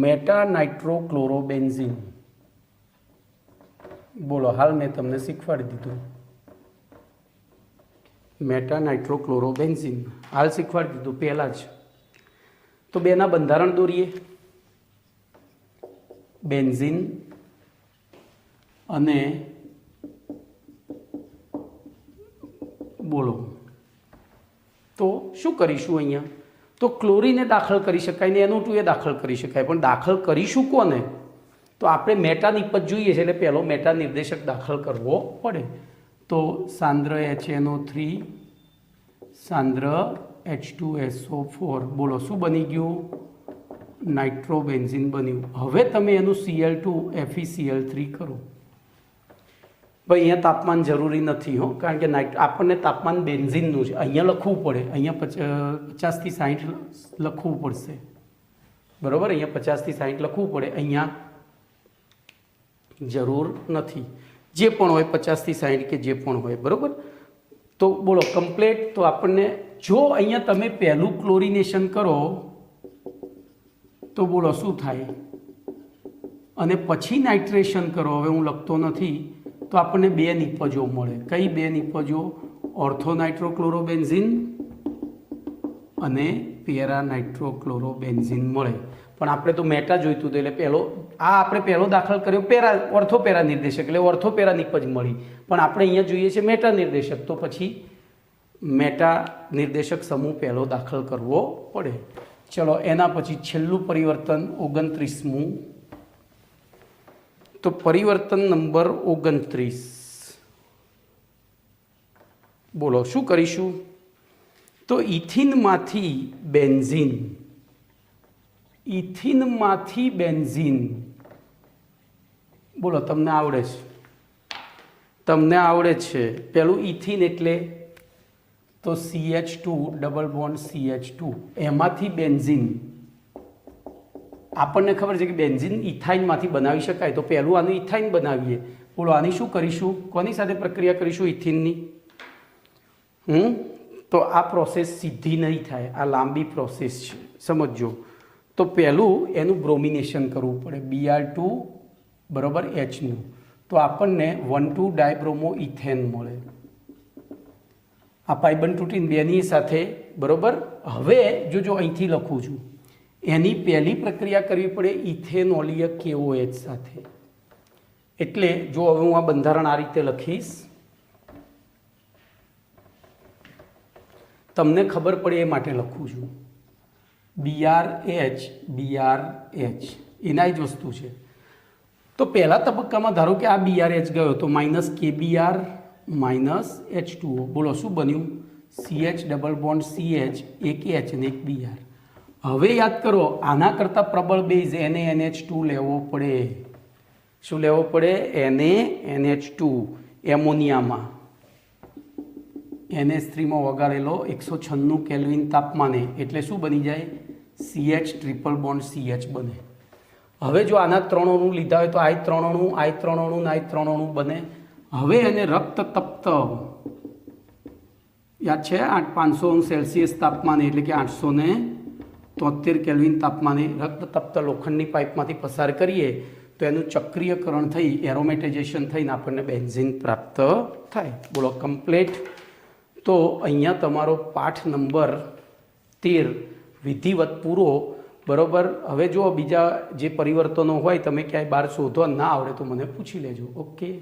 S1: મેટા નાઇટ્રોક્લોરોબેન્ઝીન. બોલો, હાલ મેં તમને શીખવાડી દીધું. મેટા નાઇટ્રોક્લોરોબેન્ઝીન હાલ શીખવાડી દીધું પહેલાં જ. તો બેના બંધારણ દોરીએ. બેન્ઝીન અને બોલો તો શું કરીશું અહીંયા? તો ક્લોરીને દાખલ કરી શકાય ને NO2 એ દાખલ કરી શકાય, પણ દાખલ કરીશું કોને? તો આપણે મેટા નિપજ જોઈએ છે એટલે પહેલો મેટા નિર્દેશક દાખલ કરવો પડે. તો સાંદ્ર HNO3 સાંદ્ર H2SO4. બોલો શું બની ગયું? નાઇટ્રોબેન્ઝીન બન્યું. હવે તમે એનું Cl2 FeCl3 કરો. ભાઈ અહીંયા તાપમાન જરૂરી નથી હો, કારણ કે આપણને તાપમાન બેન્ઝીનનું છે. અહીંયા લખવું પડે, અહીંયા 50 થી 60 લખવું પડશે, બરાબર? અહીંયા 50 થી 60 લખવું પડે, અહીંયા જરૂર નથી. જે પણ હોય 50 થી 60 કે જે પણ હોય, બરાબર? તો બોલો કમ્પ્લેટ. તો આપણને જો અહીંયા તમે પહેલું ક્લોરિનેશન કરો તો બોલો શું થાય? અને પછી નાઇટ્રેશન કરો, હવે હું લખતો નથી, તો આપણને બે નિપજો મળે. કઈ બે નિપજો? ઓર્થોનાઇટ્રોક્લોરોબેન્ઝીન અને પેરા નાઇટ્રોક્લોરોબેન્ઝીન મળે. પણ આપણે તો મેટા જોઈતું હતું એટલે આપણે પહેલો દાખલ કર્યો ઓર્થોપેરા નિર્દેશક એટલે ઓર્થોપેરા નિપજ મળી. પણ આપણે અહીંયા જોઈએ છે મેટા નિર્દેશક, તો પછી મેટા નિર્દેશક સમૂહ પહેલો દાખલ કરવો પડે. ચલો એના પછી છેલ્લું પરિવર્તન 29મું. તો પરિવર્તન નંબર 29. બોલો શું કરીશું? તો ઇથિનમાંથી બેન્ઝીન. બોલો તમને આવડે છે? પેલું ઇથિન એટલે તો CH2 ડબલ બોન્ડ CH2, એમાંથી બેન્ઝીન. આપણને ખબર છે કે બેન્ઝીન ઇથાઇનમાંથી બનાવી શકાય, તો પહેલું આનું ઇથાઇન બનાવીએ. બોલો આની શું કરીશું? કોની સાથે પ્રક્રિયા કરીશું? ઇથિનની. તો આ પ્રોસેસ સીધી નહીં થાય, આ લાંબી પ્રોસેસ છે, સમજો. તો પહેલું એનું બ્રોમિનેશન કરવું પડે, Br2 બરાબર Hનું. તો આપણને 1,2 ડાયબ્રોમો ઇથેન મળે. આ પાઇબન તૂટીને બેની સાથે, બરાબર? હવે જો અહીંથી લખું છું, એની પહેલી પ્રક્રિયા કરવી પડે ઇથેનોલીય KOH સાથે. એટલે જો હવે હું આ બંધારણ આ રીતે લખીશ, તમને ખબર પડે એ માટે લખું છું. BRH એના જ વસ્તુ છે. તો પહેલા તબક્કામાં ધારો કે આ BRH ગયો તો માઇનસ KBr માઇનસ H2O. બોલો શું બન્યું? CH ડબલ બોન્ડ CH, એક H અને એક Br. હવે યાદ કરો, આના કરતાં પ્રબળ બેઝ NaNH2 લેવો પડે. શું લેવો પડે? NaNH2 એમોનિયામાં NH3માં ઓગાળેલો 196 કેલ્વિન તાપમાને. એટલે શું બની જાય? CH ટ્રિપલ બોન્ડ CH બને. હવે જો આના 3 અણુ લીધા હોય તો આ 3 અણુ, આ 3 અણુ ને આ 3 અણુ બને. હવે એને રક્ત તપ્ત, યાદ છે 500 સેલ્સિયસ તાપમાને એટલે કે 873 કેલ્વિન તાપમાને રક્ત તપ્ત લોખંડની પાઇપમાંથી પસાર કરીએ તો એનું ચક્રીયકરણ થઈ એરોમેટાઇઝેશન થઈને આપણને બેન્ઝીન પ્રાપ્ત થાય. બોલો કમ્પ્લીટ. તો અહીંયા તમારો પાઠ નંબર 13 વિધિવત પૂરો. બરોબર. હવે જો બીજા જે પરિવર્તનો હોય તમે ક્યાંય બહાર શોધવા ના આવડે તો મને પૂછી લેજો. ઓકે.